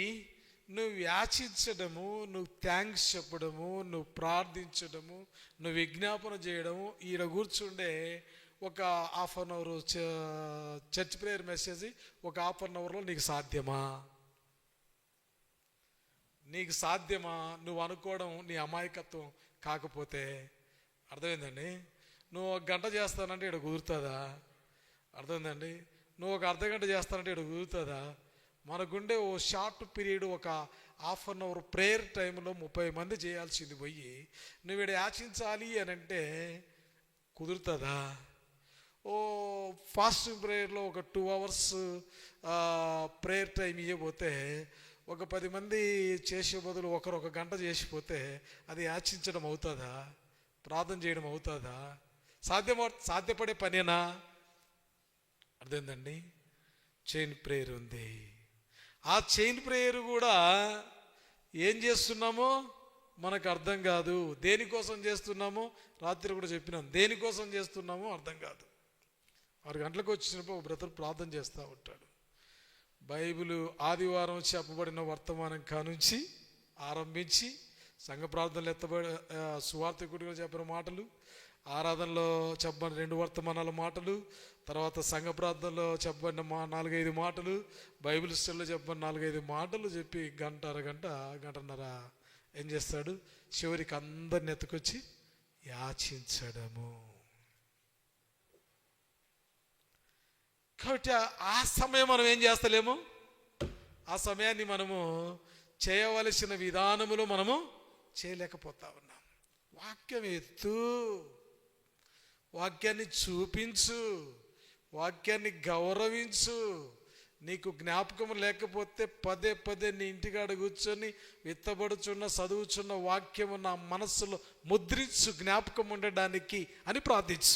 [SPEAKER 2] నువ్వు యాచించడము, నువ్వు థ్యాంక్స్ చెప్పడము, నువ్వు ప్రార్థించడము, నువ్వు విజ్ఞాపన చేయడము, ఈడ కూర్చుండే ఒక 1/2 అవర్ చర్చ్ ప్రేయర్ మెసేజ్ ఒక 1/2 అవర్లో నీకు సాధ్యమా? నీకు సాధ్యమా? నువ్వు అనుకోవడం నీ అమాయకత్వం కాకపోతే, అర్థమైందండి? నువ్వు 1 గంట చేస్తానంటే ఇక్కడ కుదురుతుందా? అర్థమైందండి? నువ్వు 1 అర్ధగంట చేస్తానంటే ఇక్కడ కుదురుతుందా? మనకుండే ఓ షార్ట్ పీరియడ్, ఒక ½ అన్ అవర్ ప్రేయర్ టైంలో 30 మంది చేయాల్సింది పోయి నువ్వు ఇక్కడ యాచించాలి అని అంటే కుదురుతుందా? ఓ ఫాస్టింగ్ ప్రేయర్లో ఒక 2 అవర్స్ ప్రేయర్ టైం ఇవ్వబోతే ఒక 10 మంది చేసే బదులు ఒకరు 1 గంట చేసిపోతే అది యాచించడం అవుతుందా? ప్రార్థన చేయడం అవుతుందా? సాధ్యపడే పనేనా? అర్థమైందండి? చైన్ ప్రేయర్ ఉంది. ఆ చైన్ ప్రేయర్ కూడా ఏం చేస్తున్నామో మనకు అర్థం కాదు. దేనికోసం చేస్తున్నామో రాత్రి కూడా చెప్పినాం, దేనికోసం చేస్తున్నామో అర్థం కాదు. 6 గంటలకు వచ్చినప్పుడు ఒక బ్రదర్ ప్రార్థన చేస్తూ ఉంటాడు. బైబిల్ ఆదివారం చెప్పబడిన వర్తమానం కానుంచి ఆరంభించి సంఘ ప్రార్థనలు ఎత్తబడి సువార్థకుడిగా చెప్పిన మాటలు, ఆరాధనలో చెప్పబడిన 2 వర్తమానాల మాటలు, తర్వాత సంఘ ప్రార్థనలో చెప్పబడిన 4-5 మాటలు, బైబిల్ స్టడీలో చెప్పబడిన 4-5 మాటలు చెప్పి గంటన్నర ఏం చేస్తాడు? చివరికి అందరిని ఎత్తుకొచ్చి యాచించడము. కాబట్టి ఆ సమయం మనం ఏం చేస్తలేము, ఆ సమయాన్ని మనము చేయవలసిన విధానములో మనము చేయలేకపోతా ఉన్నాం. వాక్యం ఎత్తు, వాక్యాన్ని చూపించు, వాక్యాన్ని గౌరవించు. నీకు జ్ఞాపకం లేకపోతే పదే నీ ఇంటికాడ కూర్చొని విత్తబడుచున్న చదువుచున్న వాక్యము నా మనస్సులో ముద్రించు, జ్ఞాపకం ఉండడానికి అని ప్రార్థించు.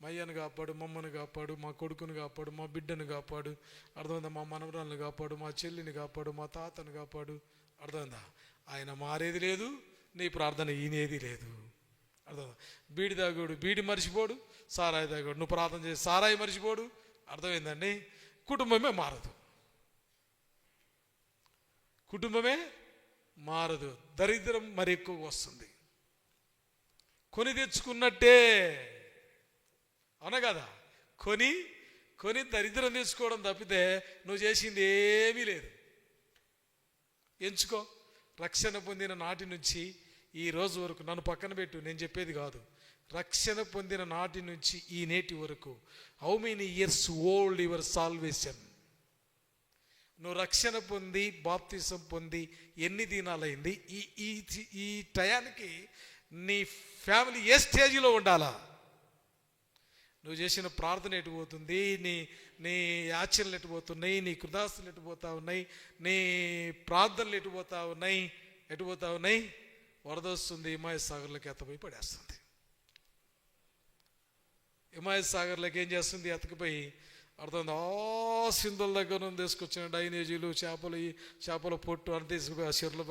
[SPEAKER 2] మయ్యను కాపాడు, మమ్మను కాపాడు, మా కొడుకుని కాపాడు, మా బిడ్డను కాపాడు, అర్థమైందా? మా మనవరాలను కాపాడు, మా చెల్లిని కాపాడు, మా తాతను కాపాడు. అర్థమైందా? ఆయన మారేది లేదు, నీ ప్రార్థన ఈనేది లేదు. అర్థం? బీడి తాగోడు బీడి మర్చిపోడు, సారాయి తాగోడు నువ్వు ప్రార్థన చేసి సారాయి మర్చిపోడు. అర్థమైందండి? కుటుంబమే మారదు, కుటుంబమే మారదు. దరిద్రం మరి ఎక్కువ వస్తుంది. కొని తెచ్చుకున్నట్టే, అవునా కదా? కొని దరిద్రం తెచ్చుకోవడం తప్పితే నువ్వు చేసింది ఏమీ లేదు. ఎంచుకో. రక్షణ పొందిన నాటి నుంచి ఈ రోజు వరకు, నన్ను పక్కన పెట్టు, నేను చెప్పేది కాదు, రక్షణ పొందిన నాటి నుంచి ఈ నేటి వరకు, how many years old your salvation? నువ్వు రక్షణ పొంది బాప్తిసం పొంది ఎన్ని దినాలైంది? ఈ టయానికి నీ ఫ్యామిలీ ఏ స్టేజ్లో ఉండాలా? నువ్వు చేసిన ప్రార్థన ఎటుపోతుంది? నీ యాచనలు ఎటుపోతున్నాయి? నీ కృతాస్తులు ఎటుపోతా ఉన్నాయి? నీ ప్రార్థనలు ఎటుపోతా ఉన్నాయి? వరద వస్తుంది, హిమాయత్ సాగర్లోకి ఎత్తపోయి పడేస్తుంది. హిమాయత్ సాగర్లోకి ఏం చేస్తుంది? ఎత్తకపోయి అర్థం సింధుల దగ్గర నుంచి తీసుకొచ్చిన డైనేజీలు, చేపల పొట్టు అని తీసుకుపోయి ఆ చెరువులో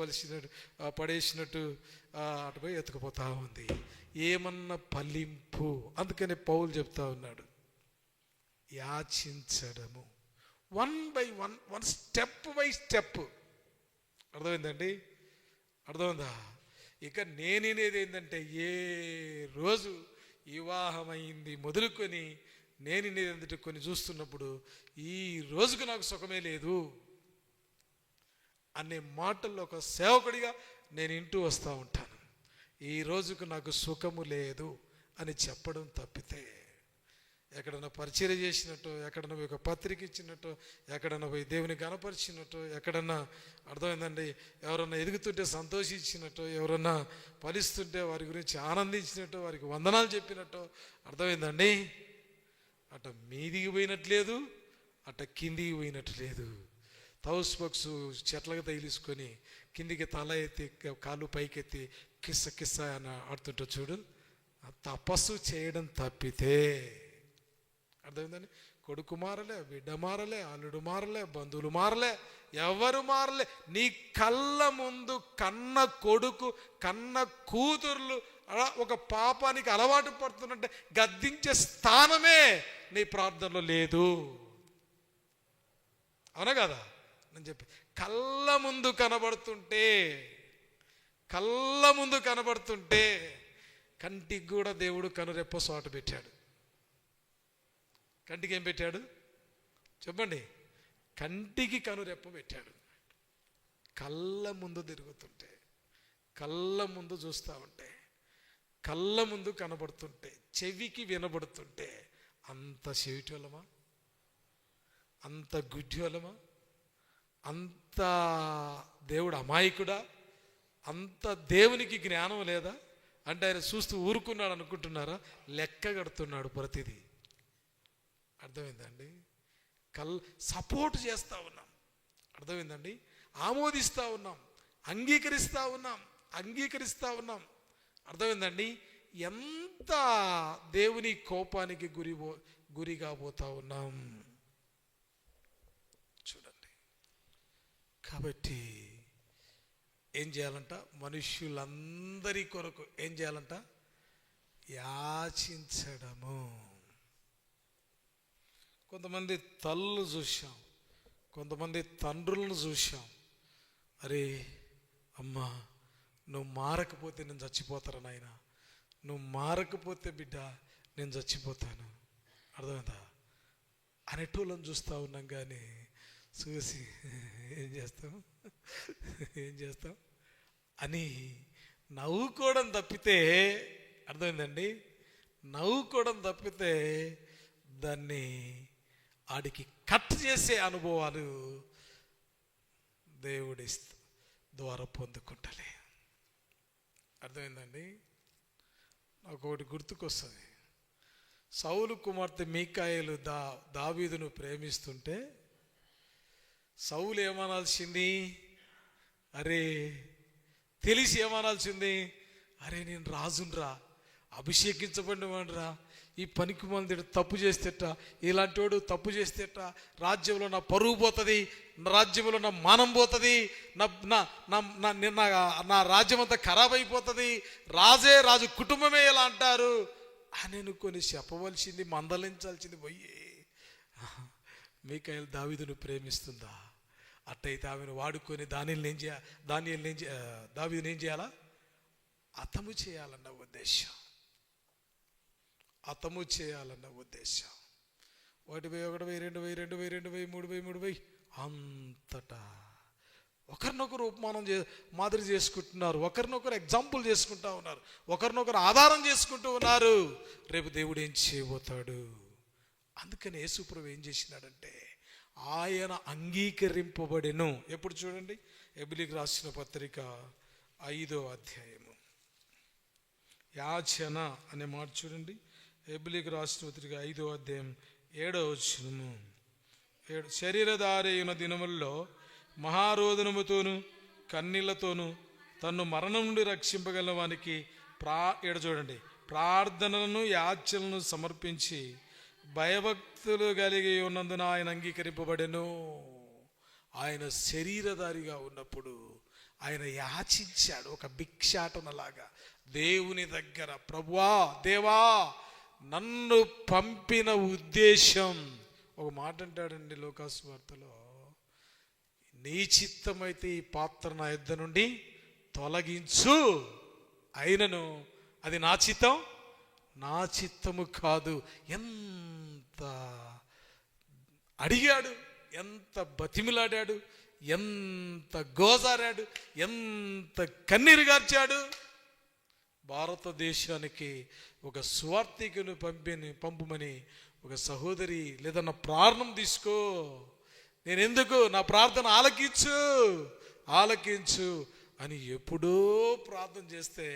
[SPEAKER 2] పడేసినట్టు అటుపోయి ఎత్తుకుపోతా ఉంది. ఏమన్నా ఫలింపు? అందుకని పౌలు చెప్తా ఉన్నాడు, యాచించడము. 1 by 1 స్టెప్ బై స్టెప్. అర్థమైందండి? అర్థమైందా? ఇక నేనేది ఏంటంటే, ఏ రోజు వివాహమైంది మొదలుకొని నేనేది ఏంటంటే కొన్ని చూస్తున్నప్పుడు ఈ రోజుకు నాకు సుఖమే లేదు అనే మాటల్లో ఒక సేవకుడిగా నేను ఇంటూ వస్తూ ఉంటాను. ఈ రోజుకు నాకు సుఖము లేదు అని చెప్పడం తప్పితే, ఎక్కడన్నా పరిచయం చేసినట్టు, ఎక్కడన్నా ఒక పత్రిక ఇచ్చినట్టు, ఎక్కడన్నా పోయి దేవుని గణపరిచినట్టు, ఎక్కడన్నా అర్థమైందండి ఎవరన్నా ఎదుగుతుంటే సంతోషించినట్టు, ఎవరన్నా ఫలిస్తుంటే వారి గురించి ఆనందించినట్టు, వారికి వందనాలు చెప్పినట్టు, అర్థమైందండి? అట మీదికి పోయినట్లేదు, అట కిందికి పోయినట్లేదు. తౌస్ పక్షు చెట్లకు తగిలిసుకొని కిందికి తల ఎత్తి కాళ్ళు పైకెత్తి కిస్స అని ఆడుతుంటా చూడు, తపస్సు చేయడం తప్పితే. అర్థమైందండి? కొడుకు మారలే, బిడ్డ మారలే, అల్లుడు మారలే, బంధువులు మారలే, ఎవరు మారలే. నీ కళ్ళ ముందు కన్న కొడుకు, కన్న కూతుర్లు ఒక పాపానికి అలవాటు పడుతున్నట్టే గద్దించే స్థానమే నీ ప్రార్థనలో లేదు. అవునా కదా? నేను చెప్పి కళ్ళ ముందు కనబడుతుంటే కంటికి కూడా దేవుడు కనురెప్ప సోట పెట్టాడు. కంటికి ఏం పెట్టాడు చెప్పండి? కంటికి కనురెప్ప పెట్టాడు. కళ్ళ ముందు తిరుగుతుంటే, కళ్ళ ముందు చూస్తూ ఉంటే, కళ్ళ ముందు కనబడుతుంటే, చెవికి వినబడుతుంటే అంత చెవిటోళ్ళమా, అంత గుడ్డివాళ్ళమా, అంత దేవుడు అమాయకుడా, అంత దేవునికి జ్ఞానం లేదా అంటే ఆయన చూస్తూ ఊరుకున్నాడు అనుకుంటున్నారా? లెక్క కడుతున్నాడు ప్రతిదీ. అర్థమైందండి? సపోర్ట్ చేస్తూ ఉన్నాం, అర్థమైందండి? ఆమోదిస్తూ ఉన్నాం, అంగీకరిస్తూ ఉన్నాం, అర్థమైందండి? ఎంత దేవుని కోపానికి గురిగా పోతా ఉన్నాం చూడండి. కాబట్టి ఏం చేయాలంట? మనుష్యులందరి కొరకు ఏం చేయాలంట? యాచించడము. కొంతమంది తల్లు చూసాం, కొంతమంది తండ్రులను చూసాం. అరే అమ్మా, నువ్వు మారకపోతే నేను చచ్చిపోతాను నాయన, నువ్వు మారకపోతే బిడ్డ నేను చచ్చిపోతాను, అర్థమైందా అనేటోళ్ళని చూస్తూ ఉన్నాం. కానీ చూసి ఏం చేస్తాం అని నవ్వుకోవడం తప్పితే, అర్థమైందండి? నవ్వుకోవడం తప్పితే దాన్ని ఆడికి కట్ చేసే అనుభవాలు దేవుడి ద్వారా పొందుకుంటలే. అర్థమైందండి? నాకు ఒకటి గుర్తుకొస్తుంది. సౌలు కుమార్తె మీకాయలు దావీదును ప్రేమిస్తుంటే సౌలు ఏమనాల్సింది? అరే తెలిసి ఏమనాల్సింది? అరే నేను రాజునరా, అభిషేకించబడినవాడురా, ఈ పనికి మంది తప్పు చేస్తేట, ఇలాంటి వాడు తప్పు చేస్తేట రాజ్యంలో నా పరువు పోతుంది, రాజ్యంలో నా మానం పోతుంది, నా రాజ్యం అంతా ఖరాబ్ అయిపోతుంది, రాజు కుటుంబమే ఇలా అంటారు అని అనుకొని చెప్పవలసింది, మందలించాల్సింది పోయి మీకాయలు దావీదును ప్రేమిస్తుందా? అట్టయితే ఆమెను వాడుకొని దావీదుని ఏం చేయాలా? హతము చేయాలన్న ఉద్దేశం, హతము చేయాలన్న ఉద్దేశం. 1,000, 1,000, 2,000, 3,000 అంతటా ఒకరినొకరు ఉపమానం మాదిరి చేసుకుంటున్నారు, ఒకరినొకరు ఎగ్జాంపుల్ చేసుకుంటూ ఉన్నారు, ఒకరినొకరు ఆధారం చేసుకుంటూ ఉన్నారు. రేపు దేవుడు ఏం చేయబోతాడు? అందుకని యేసుప్రభు ఏం చేసినాడంటే ఆయన అంగీకరింపబడెను. ఎప్పుడు చూడండి, హెబ్రీయులకు రాసిన పత్రిక 5వ అధ్యాయము యాచన అనే మాట చూడండి. హెబ్రీయులకు రాసిన పత్రిక 5వ అధ్యాయం 7వ వచనము. శరీరధారి అయిన దినముల్లో మహారోదనముతోను కన్నీళ్లతోను తన్ను మరణం నుండి రక్షింపగల వానికి చూడండి, ప్రార్థనలను యాచనలను సమర్పించి భయభక్తులు కలిగి ఉన్నందున ఆయన అంగీకరింపబడెను. ఆయన శరీరధారిగా ఉన్నప్పుడు ఆయన యాచించాడు, ఒక భిక్షాటనలాగా దేవుని దగ్గర, ప్రభువా దేవా నన్ను పంపిన ఉద్దేశం. ఒక మాట అంటాడండి లూకాసు వార్తలో, నీ చిత్తమైతే ఈ పాత్ర నా యొద్ద నుండి తొలగించు, అయినను అది నా చిత్తము కాదు. ఎంత అడిగాడు, ఎంత బతిమిలాడాడు, ఎంత గోజారాడు, ఎంత కన్నీరు గార్చాడు. భారతదేశానికి ఒక స్వార్థికుని పంపమని ఒక సహోదరి లేదా నా ప్రార్థన తీసుకో, నేనెందుకు, నా ప్రార్థన ఆలకించు అని ఎప్పుడో ప్రార్థన చేస్తే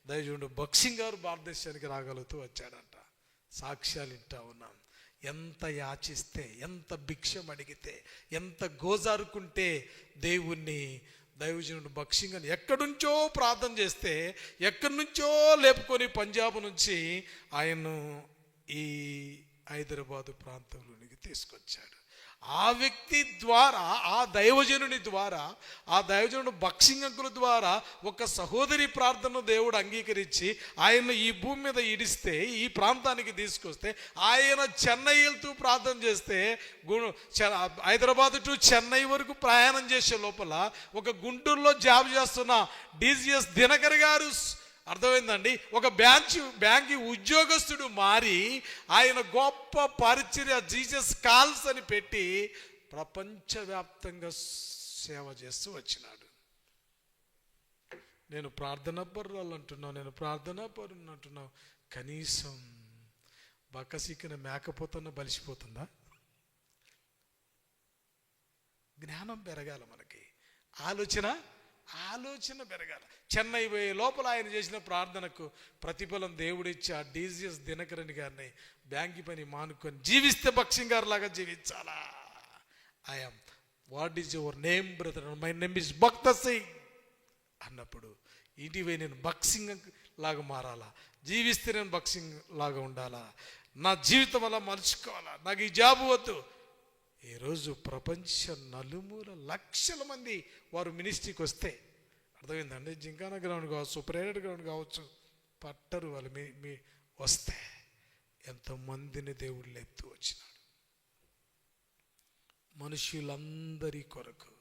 [SPEAKER 2] దైవజనుడు భక్సింగ్ గారు భారతదేశానికి రాగలుగుతూ వచ్చాడంట. సాక్ష్యాలు వింటా ఉన్నాం. ఎంత యాచిస్తే, ఎంత భిక్షం అడిగితే, ఎంత గోజారుకుంటే దేవుణ్ణి దైవజనుడు భక్సింగ్ అని ఎక్కడుంచో ప్రార్థన చేస్తే ఎక్కడి నుంచో లేపుకొని పంజాబ్ నుంచి ఆయన్ను ఈ హైదరాబాదు ప్రాంతంలోనికి తీసుకొచ్చాడు. ఆ వ్యక్తి ద్వారా, ఆ దైవజనుని ద్వారా, ఆ దైవజనుడు భక్సింగ్ అంకుల ద్వారా ఒక సహోదరి ప్రార్థనను దేవుడు అంగీకరించి ఆయన్ను ఈ భూమి మీద ఇడిస్తే, ఈ ప్రాంతానికి తీసుకొస్తే, ఆయన చెన్నై వెళ్తూ ప్రార్థన చేస్తే, హైదరాబాద్ టు చెన్నై వరకు ప్రయాణం చేసే లోపల ఒక గుంటూరులో జాబ్ చేస్తున్న DGS దినకర్ గారు, అర్థమైందండి, ఒక బ్యాంక్ ఉద్యోగస్తుడు మారి ఆయన గొప్ప పరిచర్య జీసస్ కాల్స్ అని పెట్టి ప్రపంచవ్యాప్తంగా సేవ చేస్తూ వచ్చినాడు. నేను ప్రార్థనా పరురాలు అంటున్నావు, నేను ప్రార్థనా పరుని అంటున్నావు. కనీసం బక్కసిక్కిన మేకపోతున్న బలిసిపోతుందా? జ్ఞానం పెరగాల, మనకి ఆలోచన పెరగాల. చెన్నై పోయే లోపల ఆయన చేసిన ప్రార్థనకు ప్రతిఫలం దేవుడిచ్చి ఆ DGS దినకరణి గారిని బ్యాంకి పని మానుకొని జీవిస్తే బక్సింగ్ గారు లాగా జీవించాలా. I'm what is your name brother? My name is Bhagat Singh అన్నప్పుడు ఇంటివై నేను బక్సింగ్ లాగా మారాలా, జీవిస్తే నేను బక్సింగ్ లాగా ఉండాలా, నా జీవితం అలా మలుచుకోవాలా, నాకు ఈ జాబు వద్దు. ఈరోజు ప్రపంచ నలుమూల లక్షల మంది వారు మినిస్ట్రీకి వస్తే, అర్థమైందండి, జింకానా గ్రౌండ్ కావచ్చు, ప్రేరేడ్ గ్రౌండ్ కావచ్చు, పట్టరు వాళ్ళు. మీ వస్తే ఎంతమందిని దేవుడు లేపుతూ వచ్చినాడు. మనుషులందరి కొరకు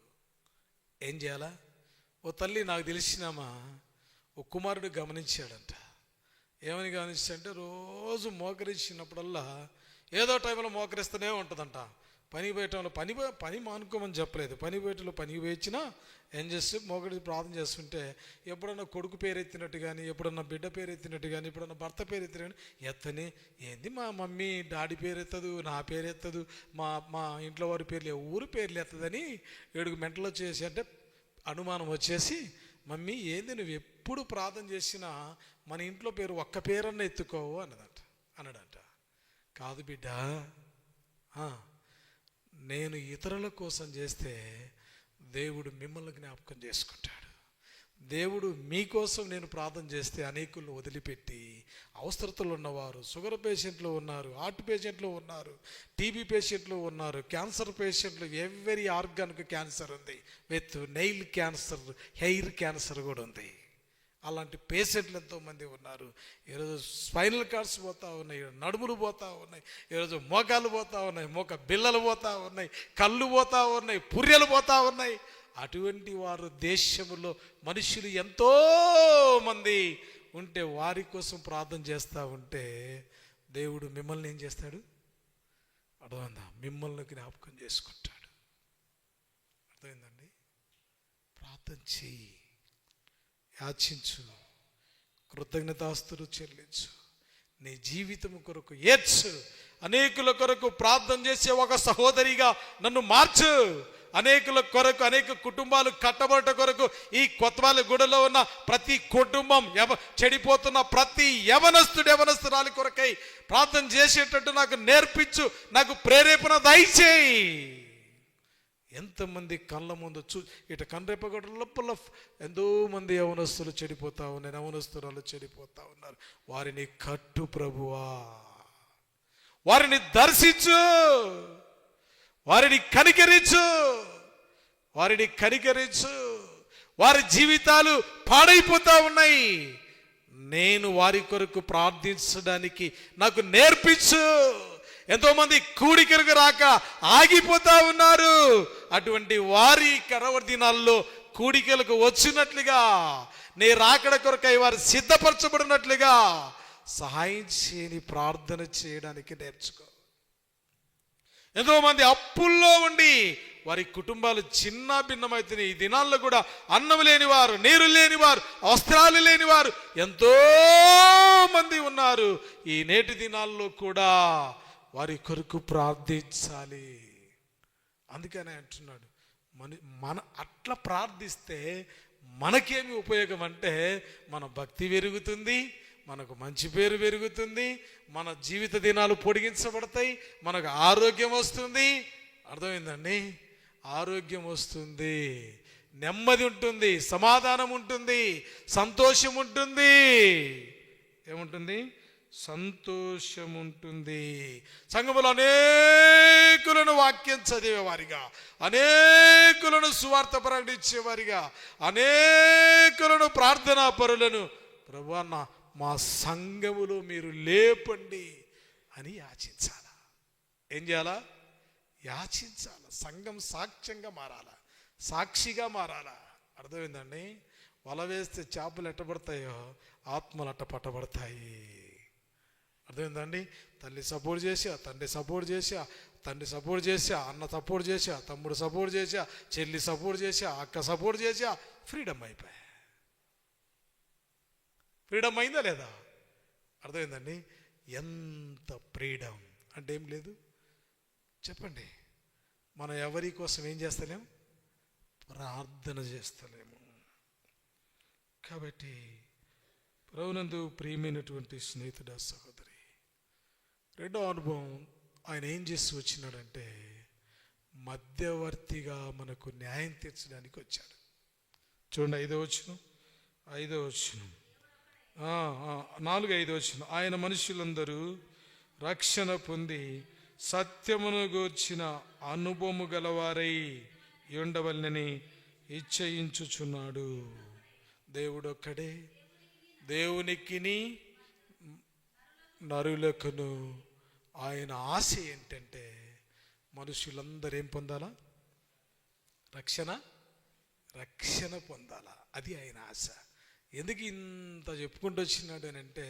[SPEAKER 2] ఏం చేయాలా? ఓ తల్లి నాకు తెలిసినామా, ఓ కుమారుడు గమనించాడంట. ఏమని గమనించాడంటే, రోజు మోకరించినప్పుడల్లా ఏదో టైంలో మోకరిస్తూనే ఉంటుందంట. పని పోయటంలో పని మానుకోమని చెప్పలేదు. పని పోయేటలో పని పోయించినా ఏం చేస్తే మోకరి ప్రార్థన చేస్తుంటే ఎప్పుడన్నా కొడుకు పేరు ఎత్తినట్టు కానీ, ఎప్పుడన్నా బిడ్డ పేరు ఎత్తినట్టు కానీ, ఎప్పుడన్నా భర్త పేరు ఎత్తిన కానీ ఎత్తని, ఏంది మా మమ్మీ డాడీ పేరు ఎత్తదు, నా పేరు ఎత్తదు, మా ఇంట్లో వారి పేర్లు ఊరు పేర్లు ఎత్తదని 7 మెంటలో చేసి అంటే అనుమానం వచ్చేసి, మమ్మీ ఏంది నువ్వు ఎప్పుడు ప్రార్థన చేసినా మన ఇంట్లో పేరు ఒక్క పేరన్నా ఎత్తుకోవు అన్నాడంట. కాదు బిడ్డ, నేను ఇతరుల కోసం చేస్తే దేవుడు మిమ్మల్ని జ్ఞాపకం చేసుకుంటాడు. దేవుడు మీకోసం నేను ప్రార్థన చేస్తే అనేకులను వదిలిపెట్టి, అవసరతలు ఉన్నవారు, షుగర్ పేషెంట్లు ఉన్నారు, హార్ట్ పేషెంట్లు ఉన్నారు, టీబీ పేషెంట్లు ఉన్నారు, క్యాన్సర్ పేషెంట్లు, ఎవరి ఆర్గాన్కు క్యాన్సర్ ఉంది, with nail cancer, hair cancer కూడా ఉంది. అలాంటి పేషెంట్లు ఎంతోమంది ఉన్నారు. ఈరోజు స్పైనల్ కార్డ్స్ పోతూ ఉన్నాయి, నడుములు పోతూ ఉన్నాయి, ఈరోజు మోకాలు పోతూ ఉన్నాయి, మోక బిళ్ళలు పోతూ ఉన్నాయి, కళ్ళు పోతూ ఉన్నాయి, పుర్రెలు పోతూ ఉన్నాయి. అటువంటి వారు దేశంలో మనుషులు ఎంతోమంది ఉంటే వారి కోసం ప్రార్థన చేస్తూ ఉంటే దేవుడు మిమ్మల్ని ఏం చేస్తాడు? అర్థమైందా? మిమ్మల్ని జ్ఞాపకం చేసుకుంటాడు. అర్థమైందండి? ప్రార్థన చెయ్యి, యాచించు, కృతజ్ఞతాస్తులు చెల్లించు, నీ జీవితం కొరకు ఏడ్చు, అనేకుల కొరకు ప్రార్థన చేసే ఒక సహోదరిగా నన్ను మార్చు. అనేకుల కొరకు, అనేక కుటుంబాలు కట్టబడట కొరకు ఈ కొత్తవాళ్ళ గుడిలో ఉన్న ప్రతి కుటుంబం, చెడిపోతున్న ప్రతి యవనస్తురాలి కొరకై ప్రార్థన చేసేటట్టు నాకు నేర్పించు, నాకు ప్రేరేపణ దయచేయి. ఎంతమంది కళ్ళ ముందు ఇటు కన్రేపగొడ లోపల ఎంతో మంది యవనస్తులు చెడిపోతా ఉన్నారు, యవనస్తురాలు చెడిపోతా ఉన్నారు. వారిని కట్టు ప్రభువా, వారిని దర్శించు, వారిని కనికరించు, వారి జీవితాలు పాడైపోతా ఉన్నాయి. నేను వారి కొరకు ప్రార్థించడానికి నాకు నేర్పించు. ఎంతోమంది కూడికలకు రాక ఆగిపోతా ఉన్నారు. అటువంటి వారి కరవరి దినాల్లో కూడికలకు వచ్చినట్లుగా, నీ రాకడ కొరకై వారు సిద్ధపరచబడినట్లుగా సహాయం చేయని ప్రార్థన చేయడానికి నేర్చుకో. ఎంతోమంది అప్పుల్లో ఉండి వారి కుటుంబాలు చిన్న భిన్నమైతే ఈ దినాల్లో కూడా అన్నం లేనివారు, నీరు లేనివారు, వస్త్రాలు లేనివారు ఎంతో మంది ఉన్నారు. ఈ నేటి దినాల్లో కూడా వారి కొరకు ప్రార్థించాలి. అందుకనే అంటున్నాడు, మన అట్లా ప్రార్థిస్తే మనకేమి ఉపయోగం అంటే, మన భక్తి పెరుగుతుంది, మనకు మంచి పేరు పెరుగుతుంది, మన జీవిత దినాలు పొడిగించబడతాయి, మనకు ఆరోగ్యం వస్తుంది. అర్థమైందండి? ఆరోగ్యం వస్తుంది, నెమ్మది ఉంటుంది, సమాధానం ఉంటుంది, సంతోషం ఉంటుంది. ఏముంటుంది? సంతోషం ఉంటుంది. సంఘములో అనేకులను వాక్యం చదివేవారిగా, అనేకులను సువార్త ప్రకటించేవారిగా, అనేకులను ప్రార్థనా పరులను ప్రభువా మా సంఘములో మీరు లేపండి అని యాచించాలా. ఏం చేయాలా? యాచించాల. సంఘం సాక్ష్యంగా మారాలా, సాక్షిగా మారాలా. అర్థమైందండి? వల వేస్తే చేపలు ఎట్టబడతాయో ఆత్మలు అట్ట పట్టబడతాయి. అర్థమైందండి? తల్లి సపోర్ట్ చేసి, తండ్రి సపోర్ట్ చేసి, తండ్రి సపోర్ట్ చేసా, అన్న సపోర్ట్ చేసా, తమ్ముడు సపోర్ట్ చేసా, చెల్లి సపోర్ట్ చేసా, అక్క సపోర్ట్ చేసా, ఫ్రీడమ్ అయిపోయా. ఫ్రీడమ్ అయిందా లేదా? అర్థమైందండి? ఎంత ఫ్రీడమ్ అంటే ఏం లేదు. చెప్పండి, మనం ఎవరి కోసం ఏం చేస్తలేము? ప్రార్థన చేస్తలేము. కాబట్టి ప్రభునందు ప్రియమైనటువంటి స్నేహితుడా, సహోదరి, రెండో అనుభవం, ఆయన ఏం చేసి వచ్చినాడంటే మధ్యవర్తిగా మనకు న్యాయం తీర్చడానికి వచ్చాడు. చూడండి 5వ వచనం, 5వ వచనం, 4, 5 వచనం. ఆయన మనుషులందరూ రక్షణ పొంది సత్యమును గూర్చిన అనుభవము గలవారై ఉండవలనని ఇచ్చయించుచున్నాడు. దేవుడొక్కడే, దేవునికిని నరులకును ఆయన ఆశ ఏంటంటే మనుషులందరూ ఏం పొందాలా? రక్షణ పొందాలా. అది ఆయన ఆశ. ఎందుకు ఇంత చెప్పుకుంటూ వచ్చినాడు అని అంటే,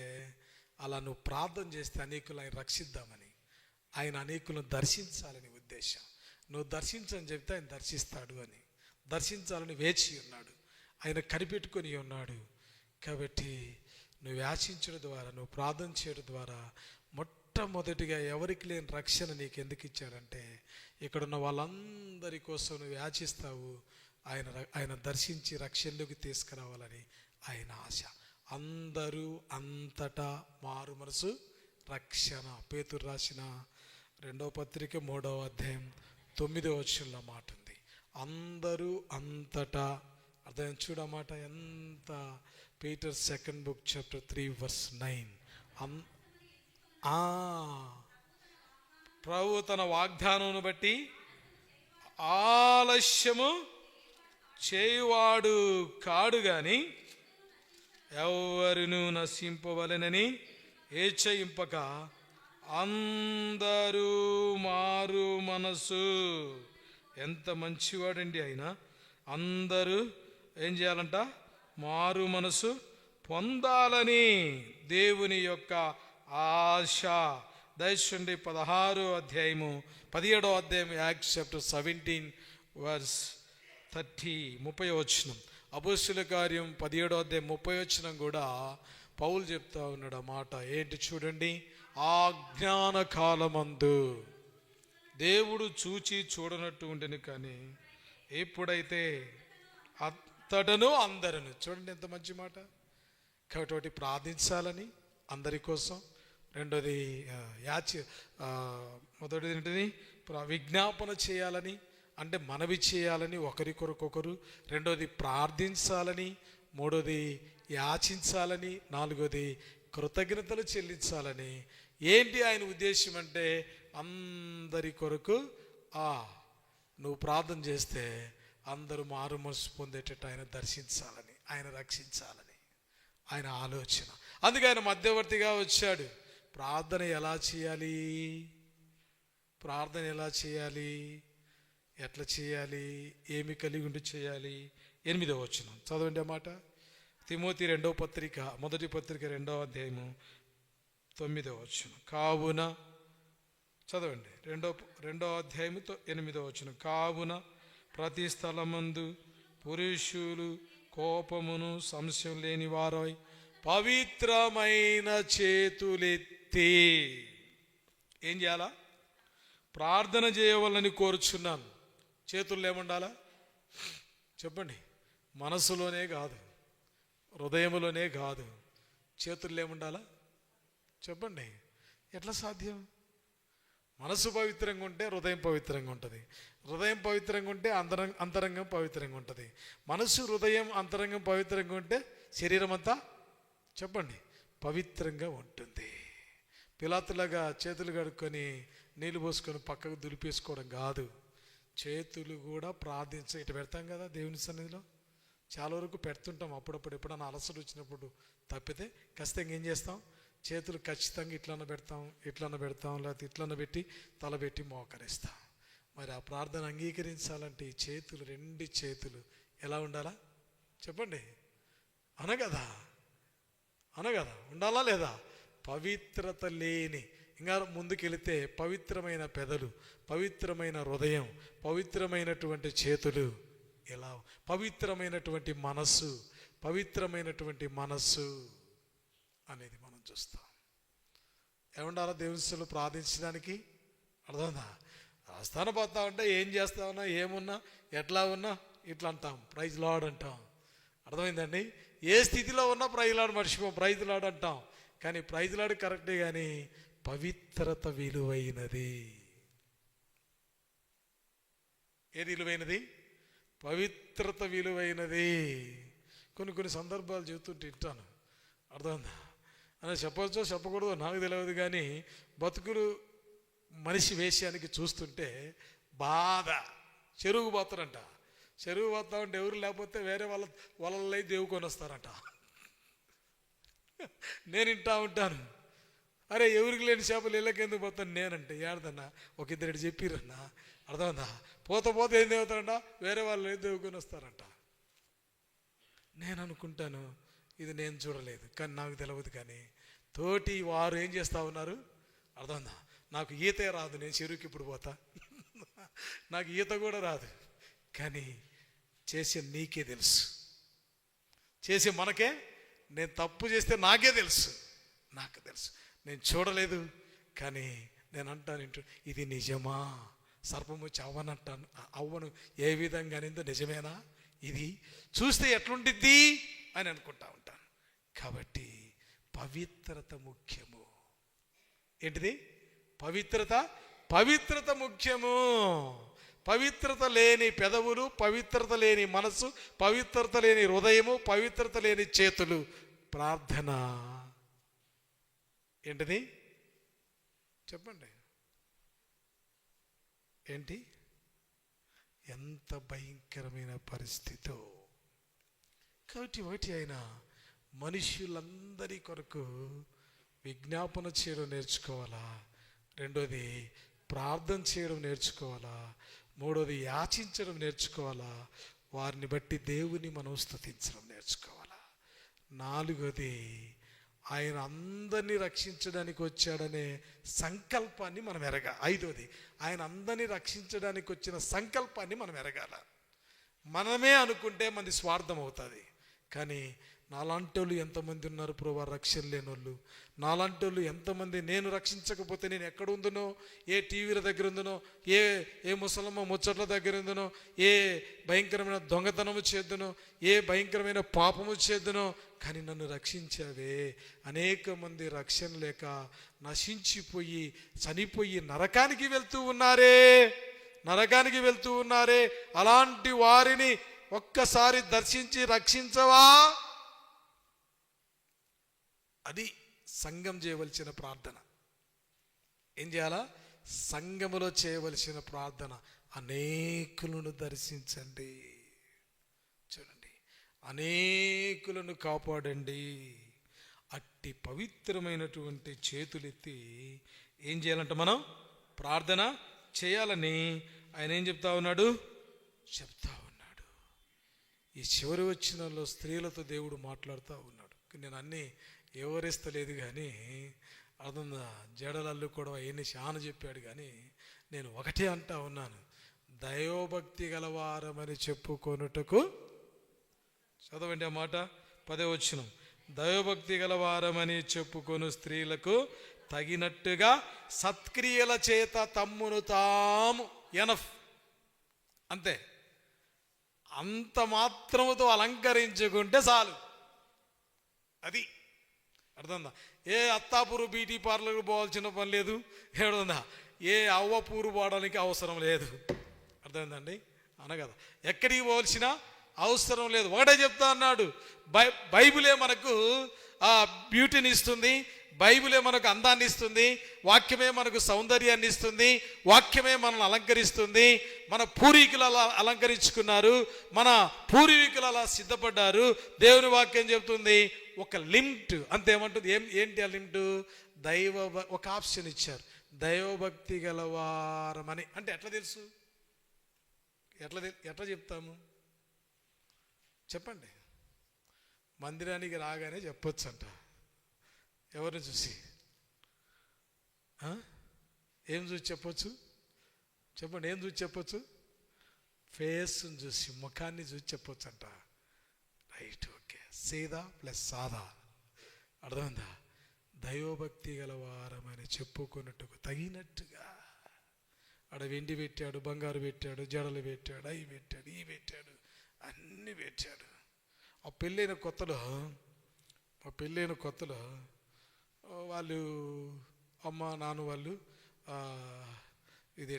[SPEAKER 2] అలా నువ్వు ప్రార్థన చేస్తే అనేకులు ఆయన రక్షిద్దామని, ఆయన అనేకులను దర్శించాలని ఉద్దేశం. నువ్వు దర్శించని చెప్తే ఆయన దర్శిస్తాడు అని, దర్శించాలని వేచి ఉన్నాడు, ఆయన కనిపెట్టుకొని ఉన్నాడు. కాబట్టి నువ్వు యాచించడం ద్వారా, నువ్వు ప్రార్థన చేయడం ద్వారా మొట్టమొదటిగా ఎవరికి లేని రక్షణ నీకు ఎందుకు ఇచ్చాడంటే, ఇక్కడున్న వాళ్ళందరి కోసం నువ్వు యాచిస్తావు, ఆయన దర్శించి రక్షణలోకి తీసుకురావాలని ఆయన ఆశ. అందరూ అంతటా మారు మనసు రక్షణ. పేతురు రాసిన 2వ పత్రిక 3వ అధ్యాయం 9వ వచనంలో మాట ఉంది. అందరూ అంతటా. అర్థం చూడమాట ఎంత. Peter 2nd book chapter 3 verse 9. ప్రభు తన వాగ్దానమును బట్టి ఆలస్యము చేయువాడు కాడు గాని ఎవరును నశింపవలెనని ఏచయింపక అందరూ మారు మనసు. ఎంత మంచివాడండి ఆయన. అందరూ ఏం చేయాలంట? మారు మనసు పొందాలని దేవుని యొక్క ఆశ. దయచేయండి 17వ అధ్యాయము 17వ అధ్యాయం యాక్ట్స్ చాప్టర్ 17 verse 30 30వ వచనం. అపొస్తలుల కార్యం 17వ అధ్యాయం 30వ వచనం కూడా పౌలు చెప్తా ఉన్నాడు ఆ మాట. ఏంటి చూడండి, ఆజ్ఞాన కాలమందు దేవుడు చూచి చూడనట్టు ఉండేను, కానీ ఎప్పుడైతే అంతటను అందరను. చూడండి ఎంత మంచి మాట. కాబట్టి ప్రార్థించాలని అందరి కోసం. రెండోది మొదటిది ఏంటిది? విజ్ఞాపన చేయాలని, అంటే మనవి చేయాలని ఒకరికొరకొకరు. రెండోది ప్రార్థించాలని. మూడోది యాచించాలని. నాలుగోది కృతజ్ఞతలు చెల్లించాలని. ఏంటి ఆయన ఉద్దేశం అంటే, అందరి కొరకు నువ్వు ప్రార్థన చేస్తే అందరూ మారు మనసు పొందేటట్టు ఆయన దర్శించాలని, ఆయన రక్షించాలని ఆయన ఆలోచన. అందుకే ఆయన మధ్యవర్తిగా వచ్చాడు. ప్రార్థన ఎలా చేయాలి? ప్రార్థన ఎలా చేయాలి? ఎట్లా చేయాలి? ఏమి కలిగి ఉండి చేయాలి? 8వ వచనం చదవండి ఆ మాట. తిమోతి 2వ పత్రిక, మొదటి పత్రిక 2వ అధ్యాయము 9వ వచనం. కావున చదవండి. 2వ అధ్యాయము 8వ వచనం. కావున ప్రతి స్థలమందు పురుషులు కోపమును సంశయం లేని వారై పవిత్రమైన చేతులెత్తి ఏం చేయాలా? ప్రార్థన చేయవాలని కోరుచున్నాను. చేతులు ఏముండాలా? చెప్పండి. మనసులోనే కాదు, హృదయంలోనే కాదు, చేతుల్లో ఏముండాలా? చెప్పండి. ఎట్లా సాధ్యం? మనసు పవిత్రంగా ఉంటే హృదయం పవిత్రంగా ఉంటుంది, హృదయం పవిత్రంగా ఉంటే అంతరంగం పవిత్రంగా ఉంటుంది. మనసు, హృదయం, అంతరంగం పవిత్రంగా ఉంటే శరీరం అంతా చెప్పండి పవిత్రంగా ఉంటుంది. పిలాతులాగా చేతులు కడుక్కొని నీళ్ళు పోసుకొని పక్కకు దులిపేసుకోవడం కాదు. చేతులు కూడా ఇటు పెడతాం కదా దేవుని సన్నిధిలో. చాలా వరకు పెడుతుంటాం అప్పుడప్పుడు, ఎప్పుడన్నా అలసట వచ్చినప్పుడు తప్పితే. ఖచ్చితంగా ఏం చేస్తాం? చేతులు ఖచ్చితంగా ఇట్లన్న పెడతాం, లేకపోతే ఇట్లన్న పెట్టి తలబెట్టి మోకరిస్తాం. మరి ఆ ప్రార్థన అంగీకరించాలంటే ఈ చేతులు, 2 చేతులు ఎలా ఉండాలా? చెప్పండి. అనగదా ఉండాలా లేదా? పవిత్రత లేని, ఇంకా ముందుకెళితే పవిత్రమైన పెదలు, పవిత్రమైన హృదయం, పవిత్రమైనటువంటి చేతులు, ఇలా పవిత్రమైనటువంటి మనస్సు, పవిత్రమైనటువంటి మనస్సు అనేది మనం చూస్తాం. ఏమంటారా దేవుని సన్నిధిలో ప్రార్థించడానికి? అర్థమైందా? రాస్తాను పోతా ఉంటే ఏం చేస్తా ఉన్నా, ఏమున్నా, ఎట్లా ఉన్నా ఇట్లా అంటాం, ప్రైజ్ లార్డ్ అంటాం. అర్థమైందండి? ఏ స్థితిలో ఉన్నా ప్రైజ్ లార్డ్ మర్చిపోం, ప్రైజ్ లార్డ్ అంటాం. కానీ ప్రైజ్ లార్డ్ కరెక్టే, కానీ పవిత్రత విలువైనది. ఏది విలువైనది? పవిత్రత విలువైనది. కొన్ని సందర్భాలు చెబుతుంటే వింటాను. అర్థమైందా? అని చెప్పవచ్చో చెప్పకూడదో నాకు తెలియదు, కానీ బతుకులు మనిషి వేషానికి చూస్తుంటే బాధ. చెరువు పోతారంట, చెరువు పోతా ఉంటే ఎవరు లేకపోతే వేరే వాళ్ళ దేవుకొని వస్తారంట. నేను వింటా ఉంటాను, అరే ఎవరికి లేని చేపలు ఇళ్ళకెందుకు పోతాను నేనంటే, ఏడదన్నా ఒక ఇద్దరు చెప్పిరన్నా. అర్థమైందా? పోతే ఏం దేవుతారంట, వేరే వాళ్ళు దేవుకొని వస్తారంట. నేను అనుకుంటాను ఇది నేను చూడలేదు, కానీ నాకు తెలియదు. కానీ తోటి వారు ఏం చేస్తూ ఉన్నారు? అర్థమైందా? నాకు ఈతే రాదు, నేను చెరువుకి ఇప్పుడు పోతా, నాకు ఈత కూడా రాదు. కానీ చేసే నీకే తెలుసు, చేసే మనకే. నేను తప్పు చేస్తే నాకే తెలుసు, నాకు తెలుసు. నేను చూడలేదు, కానీ నేను అంటాను, ఇది నిజమా? సర్పము వచ్చి అవ్వనంటాను, అవ్వను ఏ విధంగా అనిందో నిజమేనా? ఇది చూస్తే ఎట్లుంటుంది అని అనుకుంటా ఉంటాను. కాబట్టి పవిత్రత ముఖ్యము. ఏంటిది? పవిత్రత ముఖ్యము. పవిత్రత లేని పెదవులు, పవిత్రత లేని మనసు, పవిత్రత లేని హృదయము, పవిత్రత లేని చేతులు, ప్రార్థన ఏంటిది? చెప్పండి, ఏంటి? ఎంత భయంకరమైన పరిస్థితో. కాబట్టి ఒకటి, ఆయన మనుషులందరి కొరకు విజ్ఞాపన చేయడం నేర్చుకోవాలా. రెండోది ప్రార్థన చేయడం నేర్చుకోవాలా. మూడోది యాచించడం నేర్చుకోవాలా. వారిని బట్టి దేవుని మనం స్తుతించడం నేర్చుకోవాలా. నాలుగోది ఆయన అందరినీ రక్షించడానికి వచ్చాడనే సంకల్పాన్ని మనం ఐదోది ఆయన అందరినీ రక్షించడానికి వచ్చిన సంకల్పాన్ని మనం ఎరగాల. మనమే అనుకుంటే మనది స్వార్థం అవుతుంది. కానీ నాలాంటి వాళ్ళు ఎంతమంది ఉన్నారు ప్రభువా రక్షణ లేని వాళ్ళు. నాలాంటి వాళ్ళు ఎంతమంది. నేను రక్షించకపోతే నేను ఎక్కడ ఉందనో, ఏ టీవీల దగ్గర ఉందనో, ఏ ముసలమ్మ ముచ్చట్ల దగ్గర ఉందనో, ఏ భయంకరమైన దొంగతనము చేద్దునో, ఏ భయంకరమైన పాపము చేద్దునో, కానీ నన్ను రక్షించావే. అనేక మంది రక్షణ లేక నశించిపోయి చనిపోయి నరకానికి వెళ్తూ ఉన్నారే. అలాంటి వారిని ఒక్కసారి దర్శించి రక్షించవా? అది సంఘం చేయవలసిన ప్రార్థన. ఏం చేయాలా? సంఘములో చేయవలసిన ప్రార్థన. అనేకులను దర్శించండి, చూడండి, అనేకులను కాపాడండి. అట్టి పవిత్రమైనటువంటి చేతులెత్తి ఏం చేయాలంట? మనం ప్రార్థన చేయాలని ఆయన ఏం చెప్తా ఉన్నాడు? ఈ చివరి వచ్చిన స్త్రీలతో దేవుడు మాట్లాడుతూ ఉన్నాడు. నేను అన్నీ వివరిస్తలేదు, కానీ అర్థం జడలల్లు కూడా అవన్నీ చాలా చెప్పాడు. కానీ నేను ఒకటే అంటా ఉన్నాను, దైవభక్తి గలవారమని చెప్పుకొనుటకు. చదవండి ఆ మాట, 10వ వచనం. దైవభక్తి గలవారమని చెప్పుకొను స్త్రీలకు తగినట్టుగా సత్క్రియల చేత తమ్మును తాము అంతే, అంత మాత్రముతో అలంకరించుకుంటే చాలు. అది అర్థందా? ఏ అత్తాపూరు బ్యూటీ పార్లర్కి పోవాల్సిన పని లేదు. ఏడుందా? ఏ అవ్వపూరు పోవడానికి అవసరం లేదు. అర్థమైందండి? అనగదా? ఎక్కడికి పోవాల్సిన అవసరం లేదు. ఒకటే చెప్తా అన్నాడు, బైబిలే మనకు ఆ బ్యూటీని ఇస్తుంది, బైబిలే మనకు అందాన్ని ఇస్తుంది, వాక్యమే మనకు సౌందర్యాన్ని ఇస్తుంది, వాక్యమే మనల్ని అలంకరిస్తుంది. మన పూర్వీకులు అలా అలంకరించుకున్నారు, మన పూర్వీకులు అలా సిద్ధపడ్డారు. దేవుని వాక్యం చెప్తుంది ఒక లిమిట్ అంతేమంటుంది. ఏంటి ఆ లిమిట్? ఒక ఆప్షన్ ఇచ్చారు, దైవభక్తి గలవారమని. అంటే ఎట్లా తెలుసు? ఎట్లా చెప్తాము? చెప్పండి. మందిరానికి రాగానే చెప్పొచ్చు అంట. ఎవరిని చూసి? ఏం చూసి చెప్పొచ్చు? చెప్పండి, ఏం చూసి చెప్పొచ్చు? ఫేస్ని చూసి, ముఖాన్ని చూసి చెప్పొచ్చు అంట. Right, okay. సీదా ప్లస్ సాదా, అర్థమైందా? దైవభక్తి గలవారమని చెప్పుకున్నట్టుకు తగినట్టుగా ఆడ వెండి పెట్టాడు, బంగారు పెట్టాడు, జడలు పెట్టాడు, అవి పెట్టాడు, ఈ పెట్టాడు, అన్నీ పెట్టాడు. ఆ పెళ్ళైన కొత్తలో వాళ్ళు అమ్మ నాన్న వాళ్ళు ఇది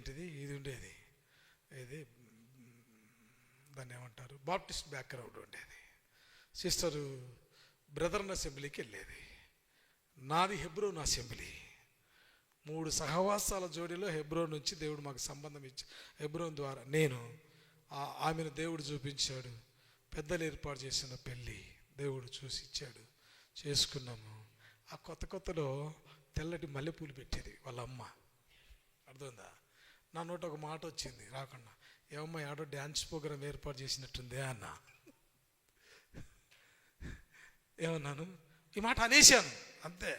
[SPEAKER 2] ఉండేది, ఇది దాన్ని ఏమంటారు, బాప్టిస్ట్ బ్యాక్గ్రౌండ్ ఉండేది. సిస్టరు బ్రదర్న్ అసెంబ్లీకి వెళ్ళేది. నాది హెబ్రోన్ అసెంబ్లీ. 3 సహవాసాల జోడీలో హెబ్రోన్ నుంచి దేవుడు మాకు సంబంధం ఇచ్చి, హెబ్రోన్ ద్వారా నేను ఆమెను దేవుడు చూపించాడు. పెద్దలు ఏర్పాటు చేసిన పెళ్ళి దేవుడు చూసి ఇచ్చాడు, చేసుకున్నాము. ఆ కొత్తలో తెల్లటి మల్లెపూలు పెట్టేది వాళ్ళ అమ్మ, అర్థమైందా? నా నోట ఒక మాట వచ్చింది రాకుండా, ఏమమ్మా ఆడో డ్యాన్స్ ప్రోగ్రాం ఏర్పాటు చేసినట్టుందే అన్న. ఏమన్నాను? ఈ మాట అనేసాను అంతే,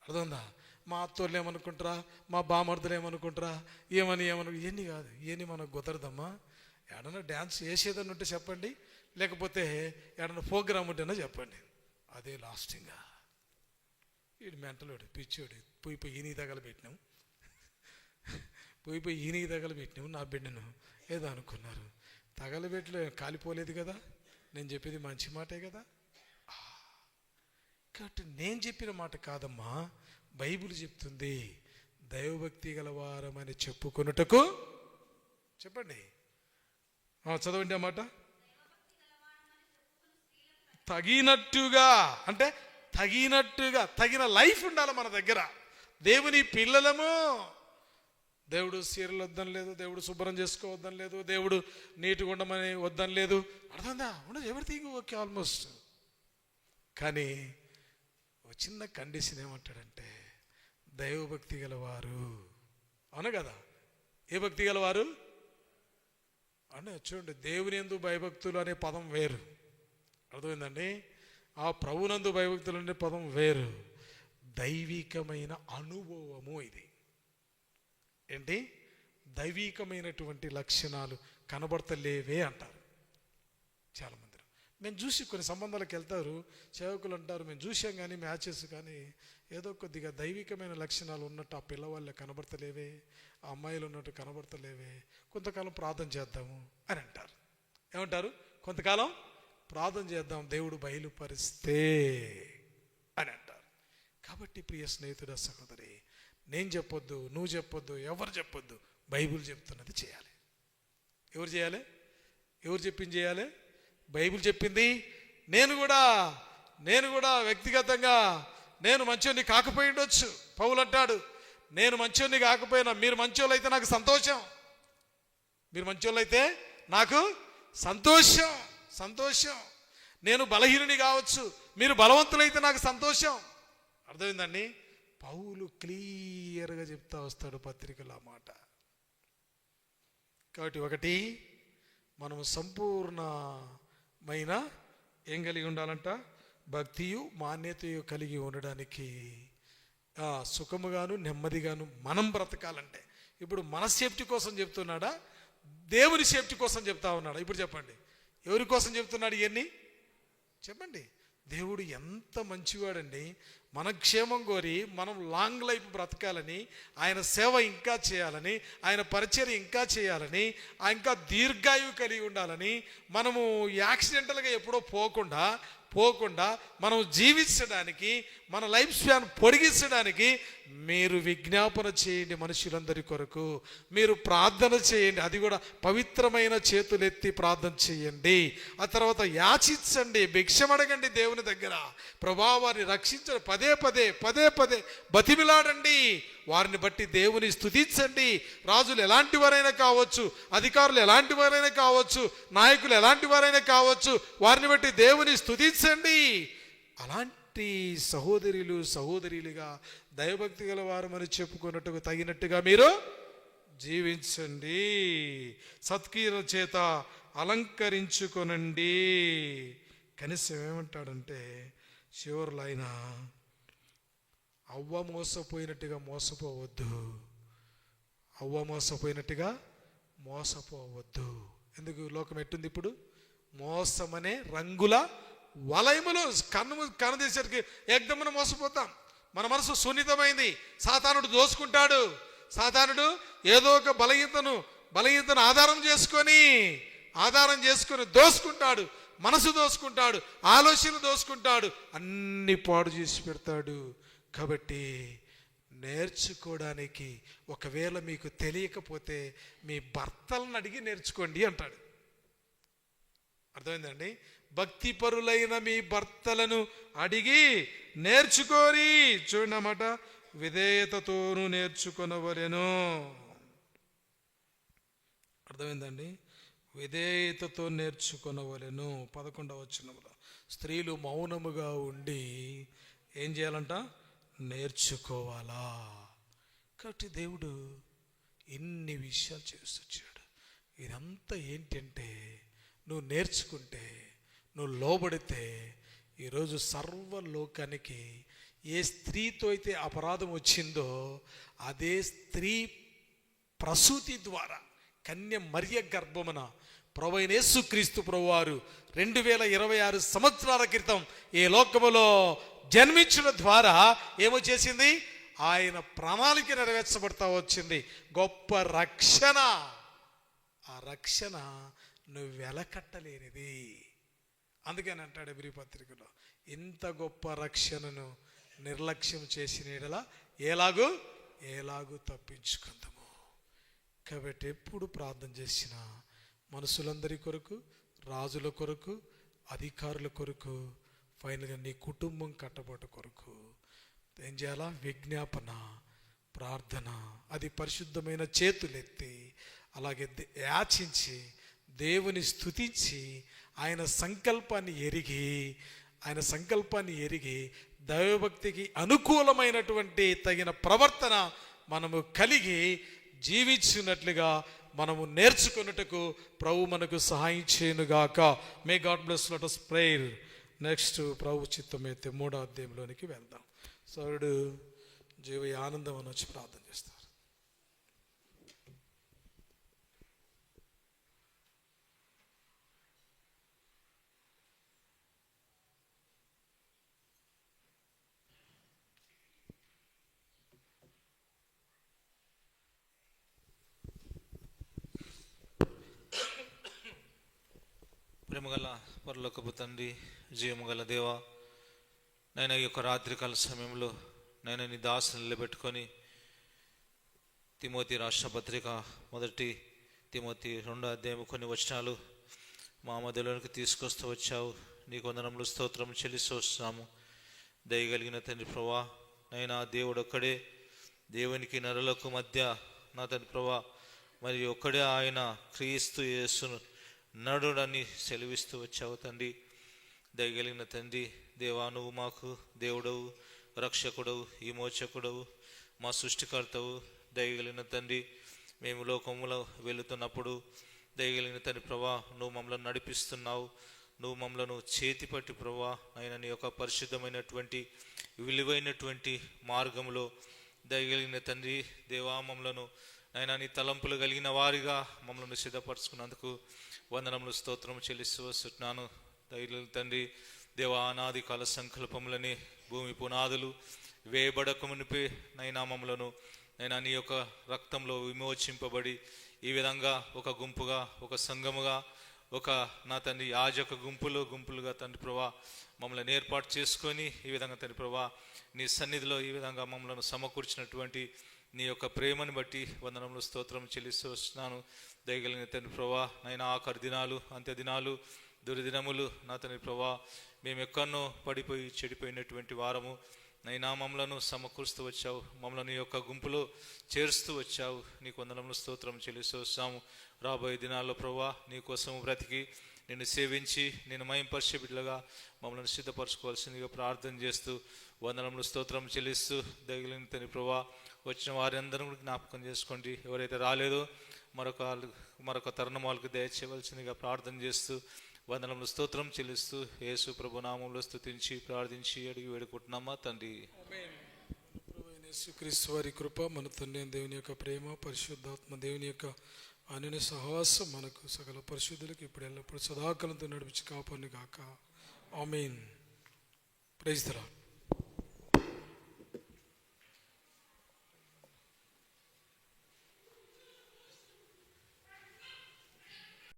[SPEAKER 2] అర్థమైందా? మా అత్తోళ్ళు ఏమనుకుంటారా, మా బామర్దులు ఏమనుకుంటారా, ఇవన్నీ కాదు, ఇవన్నీ మనకు కుదరదమ్మా. ఏడన్నా డ్యాన్స్ వేసేదని ఉంటే చెప్పండి, లేకపోతే ఏడన్నా ప్రోగ్రామ్ ఉంటేనా చెప్పండి. అదే లాస్టింగ్గా వీడు మెంటలోడు, పిచ్చోడు, పోయి ఈయన తగలబెట్టినాము, ఈయన తగలబెట్టినాము నా బిడ్డను. ఏదో అనుకున్నారు, తగలబెట్టలే, కాలిపోలేదు కదా. నేను చెప్పేది మంచి మాటే కదా. కాబట్టి నేను చెప్పిన మాట కాదమ్మా, బైబిల్ చెప్తుంది. దైవభక్తి గలవారమని చెప్పుకొనుటకు, చెప్పండి, చదవండి ఆ మాట. తగినట్టుగా అంటే తగిన లైఫ్ ఉండాలి మన దగ్గర. దేవుని పిల్లలము. దేవుడు సీరియల్ వద్దని లేదు, దేవుడు శుభ్రం చేసుకోవద్దని లేదు, దేవుడు నీట్గా ఉండమని వద్దని లేదు, అర్థందా? ఉండదు, ఎవ్రీథింగ్ ఓకే ఆల్మోస్ట్. కానీ ఒక చిన్న కండిషన్ ఏమంటాడంటే, దైవభక్తి గలవారు. అవును కదా? ఏ భక్తి గలవారు అంటే చూడండి, దేవుని యందు భయభక్తులు అనే పదం వేరు, అర్థమైందండి? ఆ ప్రభునందు భయభక్తులు అనే పదం వేరు. దైవికమైన అనుభవము ఇది. ఏంటి? దైవికమైనటువంటి లక్షణాలు కనబడతలేవే అంటారు చాలామంది. మేము చూసి కొన్ని సంబంధాలకు వెళ్తారు, సేవకులు అంటారు, మేము చూసాం కానీ మ్యాచెస్ కానీ ఏదో కొద్దిగా దైవికమైన లక్షణాలు ఉన్నట్టు ఆ పిల్లవాళ్ళే కనబడతలేవే, ఆ అమ్మాయిలు ఉన్నట్టు కనబడతలేవే, కొంతకాలం ప్రార్థన చేద్దాము అని అంటారు. ఏమంటారు? కొంతకాలం ప్రార్థన చేద్దాం, దేవుడు బయలుపరిస్తే అని అంటారు. కాబట్టి ప్రియ స్నేహితుడ, సహోదరి, నేను చెప్పొద్దు, నువ్వు చెప్పొద్దు, ఎవరు చెప్పొద్దు, బైబిల్ చెప్తున్నది చేయాలి. ఎవరు చేయాలి? ఎవరు చెప్పింది చేయాలి? బైబిల్ చెప్పింది. నేను కూడా వ్యక్తిగతంగా నేను మంచోని కాకపోయి ఉండొచ్చు. పౌలు అంటాడు, నేను మంచోని కాకపోయినా మీరు మంచోళ్ళు అయితే నాకు సంతోషం. మీరు మంచోళ్ళు అయితే నాకు సంతోషం. నేను బలహీనుని కావచ్చు, మీరు బలవంతులైతే నాకు సంతోషం. అర్థమైందండి? పౌలు క్లియర్గా చెప్తా వస్తాడు పత్రికలో ఆ మాట. కాబట్టి ఒకటి, మనము సంపూర్ణమైన ఏం కలిగి ఉండాలంట? భక్తియు మాన్యతయు కలిగి ఉండడానికి, సుఖముగాను నెమ్మదిగాను మనం బ్రతకాలంటే, ఇప్పుడు మన సేఫ్టీ కోసం చెప్తున్నాడా, దేవుని సేఫ్టీ కోసం చెప్తా ఉన్నాడా? ఇప్పుడు చెప్పండి, ఎవరి కోసం చెప్తున్నాడు ఇవన్నీ? చెప్పండి. దేవుడు ఎంత మంచివాడండి. మన క్షేమం కోరి మనం లాంగ్ లైఫ్ బ్రతకాలని, ఆయన సేవ ఇంకా చేయాలని, ఆయన పరిచర్య ఇంకా చేయాలని, ఇంకా దీర్ఘాయువు కలిగి ఉండాలని, మనము యాక్సిడెంటల్గా ఎప్పుడో పోకుండా మనం జీవించడానికి, మన లైఫ్ స్పాన్ పొడిగించడానికి మీరు విజ్ఞాపన చేయండి. మనుషులందరి కొరకు మీరు ప్రార్థన చేయండి. అది కూడా పవిత్రమైన చేతులెత్తి ప్రార్థన చేయండి. ఆ తర్వాత యాచించండి, భిక్షమడగండి దేవుని దగ్గర. ప్రభువా వారిని రక్షించండి, పదే పదే బతిమిలాడండి. వారిని బట్టి దేవుని స్తుతించండి. రాజులు ఎలాంటి వారైనా కావచ్చు, అధికారులు ఎలాంటి వారైనా కావచ్చు, నాయకులు ఎలాంటి వారైనా కావచ్చు, వారిని బట్టి దేవుని స్తుతించండి. అలాంటి సహోదరులుగా దైవభక్తి గల వారమని చెప్పుకున్నట్టుగా తగినట్టుగా మీరు జీవించండి. సత్కీర్తన చేత అలంకరించుకొనండి. కనీసం ఏమంటాడంటే, చివరిలో ఆయన అవ్వ మోసపోయినట్టుగా మోసపోవద్దు. అవ్వ మోసపోయినట్టుగా మోసపోవద్దు. ఎందుకు? లోకం ఎట్టుంది ఇప్పుడు? మోసమనే రంగుల వలయములో కనదేసరికి ఏకదమ్మన మోసపోతాం. మన మనసు సున్నితమైంది. సాతానుడు దోసుకుంటాడు. సాతానుడు ఏదో ఒక బలహీనతను ఆధారం చేసుకొని దోసుకుంటాడు. మనసు దోసుకుంటాడు, ఆలోచనలు దోసుకుంటాడు, అన్ని పాడు చేసి పెడతాడు. కాబట్టి నేర్చుకోవడానికి ఒకవేళ మీకు తెలియకపోతే మీ భర్తలను అడిగి నేర్చుకోండి అంటాడు. అర్థమైందండి? భక్తి పరులైన మీ భర్తలను అడిగి నేర్చుకోరి. చూడండి అన్నమాట, విధేయతతోనూ నేర్చుకొనవలెను. అర్థమైందండి? విధేయతతో నేర్చుకొనవలెను. 11వ వచనంలో స్త్రీలు మౌనముగా ఉండి ఏం చేయాలంట? నేర్చుకోవాలా. కాబట్టి దేవుడు ఇన్ని విషయాలు చేస్తొచ్చాడు. ఇదంతా ఏంటంటే నువ్వు నేర్చుకుంటే, నువ్వు లోబడితే, ఈరోజు సర్వలోకానికి ఏ స్త్రీతో అయితే అపరాధం వచ్చిందో అదే స్త్రీ ప్రసూతి ద్వారా కన్య మరియ గర్భమున ప్రభువైన యేసుక్రీస్తు ప్రభువారు 2026 సంవత్సరాల క్రితం ఈ లోకములో జన్మించడం ద్వారా ఏమో చేసింది? ఆయన ప్రణాళిక నెరవేర్చబడతా వచ్చింది. గొప్ప రక్షణ. ఆ రక్షణ నువ్వు వెలకట్టలేనిది. అందుకని అంటాడు ఎబ్రీ పత్రికలో, ఇంత గొప్ప రక్షణను నిర్లక్ష్యం చేసిన యెడల ఎలాగూ తప్పించుకుందాము. కాబట్టి ఎప్పుడు ప్రార్థన చేసినా మనుషులందరి కొరకు, రాజుల కొరకు, అధికారుల కొరకు, ఫైనల్గా నీ కుటుంబం కట్టబోట కొరకు ఏం చేయాలా? విజ్ఞాపన, ప్రార్థన. అది పరిశుద్ధమైన చేతులెత్తి అలాగే యాచించి దేవుని స్తుతించి ఆయన సంకల్పాన్ని ఎరిగి దైవభక్తికి అనుకూలమైనటువంటి తగిన ప్రవర్తన మనము కలిగి జీవించినట్లుగా మనము నేర్చుకున్నట్టుకు ప్రభు మనకు సహాయం చేయనుగాక. May God bless. Let us pray. Next ప్రభు చిత్తమైతే 3వ అధ్యాయంలోనికి వెళ్దాం. సౌరుడు జీవ ఆనందం అని వచ్చి ప్రార్థన చేస్తారు.
[SPEAKER 1] ప్రేమగల పరలోకపు తండ్రి, జీవముగల దేవా, నేను ఈ యొక్క రాత్రికాల సమయంలో నేను నీ దాసుని నిలబెట్టుకొని తిమోతి రాష్ట్ర పత్రిక 1 తిమోతి 2వ అధ్యాయం కొన్ని వచనాలు మా మధ్యలోనికి తీసుకొస్తూ వచ్చావు. నీకు వందనములు, స్తోత్రం చెల్లిస్తూ వస్తున్నాము. దయగలిగిన తండ్రి ప్రభా, నైనా దేవుడు ఒక్కడే, దేవునికి నరులకు మధ్య నా తండ్రి ప్రభా, మరి ఒక్కడే ఆయన క్రీస్తు యేసును నడుడని సెలవిస్తూ వచ్చావు తండ్రి. దయగలిగిన తండ్రి దేవా, నువ్వు మాకు దేవుడవు, రక్షకుడవు, విమోచకుడవు, మా సృష్టికర్తవు. దయగలిగిన తండ్రి, మేము లోకములో వెళుతున్నప్పుడు దయగలిగిన తండ్రి ప్రభా, నువ్వు మమ్మల్ని నడిపిస్తున్నావు. నువ్వు మమ్మలను చేతి పట్టి ప్రభా, ఆయన నీ యొక్క పరిశుద్ధమైనటువంటి విలువైనటువంటి మార్గంలో దయగలిగిన తండ్రి దేవా, మమ్మలను ఆయన నీ తలంపులు కలిగిన వారిగా మమ్మల్ని సిద్ధపరచుకున్నందుకు వందనములు, స్తోత్రం చెల్లిస్తూ వస్తున్నాను. దయగలిగిన తండ్రి దేవా, అనాది కాల సంకల్పములని భూమి పునాదులు వేయబడకమునిపై నైనా మమ్మలను నైనా నీ యొక్క రక్తంలో విమోచింపబడి ఈ విధంగా ఒక గుంపుగా, ఒక సంఘముగా, ఒక నా తండ్రి యాజక గుంపులుగా తండ్రి ప్రభా మమ్మల్ని ఏర్పాటు చేసుకొని ఈ విధంగా తండ్రి ప్రభా నీ సన్నిధిలో ఈ విధంగా మమ్మల్ని సమకూర్చినటువంటి నీ యొక్క ప్రేమను బట్టి వందనములు, స్తోత్రం చెల్లిస్తూ వస్తున్నాను. దయగలిగిన తండ్రి ప్రభా, నైనా ఆఖరి దినాలు, అంత్య దినాలు, దుర్దినములు నా తండ్రి ప్రభా, మేము ఎక్కడనో పడిపోయి చెడిపోయినటువంటి వారము నైనా మమ్మలను సమకూరుస్తూ వచ్చావు, మమ్మల్ని యొక్క గుంపులో చేరుస్తూ వచ్చావు. నీకు వందనములు, స్తోత్రం చెల్లిస్తూ వస్తాము. రాబోయే దినాల్లో ప్రభా నీ కోసము బ్రతికి నిన్ను సేవించి నేను మహింపరిచే బిడ్డలుగా మమ్మల్ని సిద్ధపరచుకోవాల్సిందిగా ప్రార్థన చేస్తూ వందనములు, స్తోత్రం చెల్లిస్తూ దయగలిగిన తండ్రి ప్రభా, వచ్చిన వారందరూ జ్ఞాపకం చేసుకోండి. ఎవరైతే రాలేదో మరొక తరుణం వాళ్ళకు దయచేయవలసిందిగా ప్రార్థన చేస్తూ వందనములు, స్తోత్రం చెల్లిస్తూ యేసు ప్రభు నామంలో స్తుతించి ప్రార్థించి అడిగి వేడుకుంటున్నామా తండ్రి.
[SPEAKER 2] యేసుక్రీస్తు వారి కృప, మన తండ్రి అయిన దేవుని యొక్క ప్రేమ, పరిశుద్ధాత్మ దేవుని యొక్క అన్యోన్య సహవాసం మనకు సకల పరిశుద్ధులకు ఇప్పుడు ఎల్లప్పుడు సదాకాలంతో నడిపించి కాపాడును గాక. ఆమేన్. Praise the lord.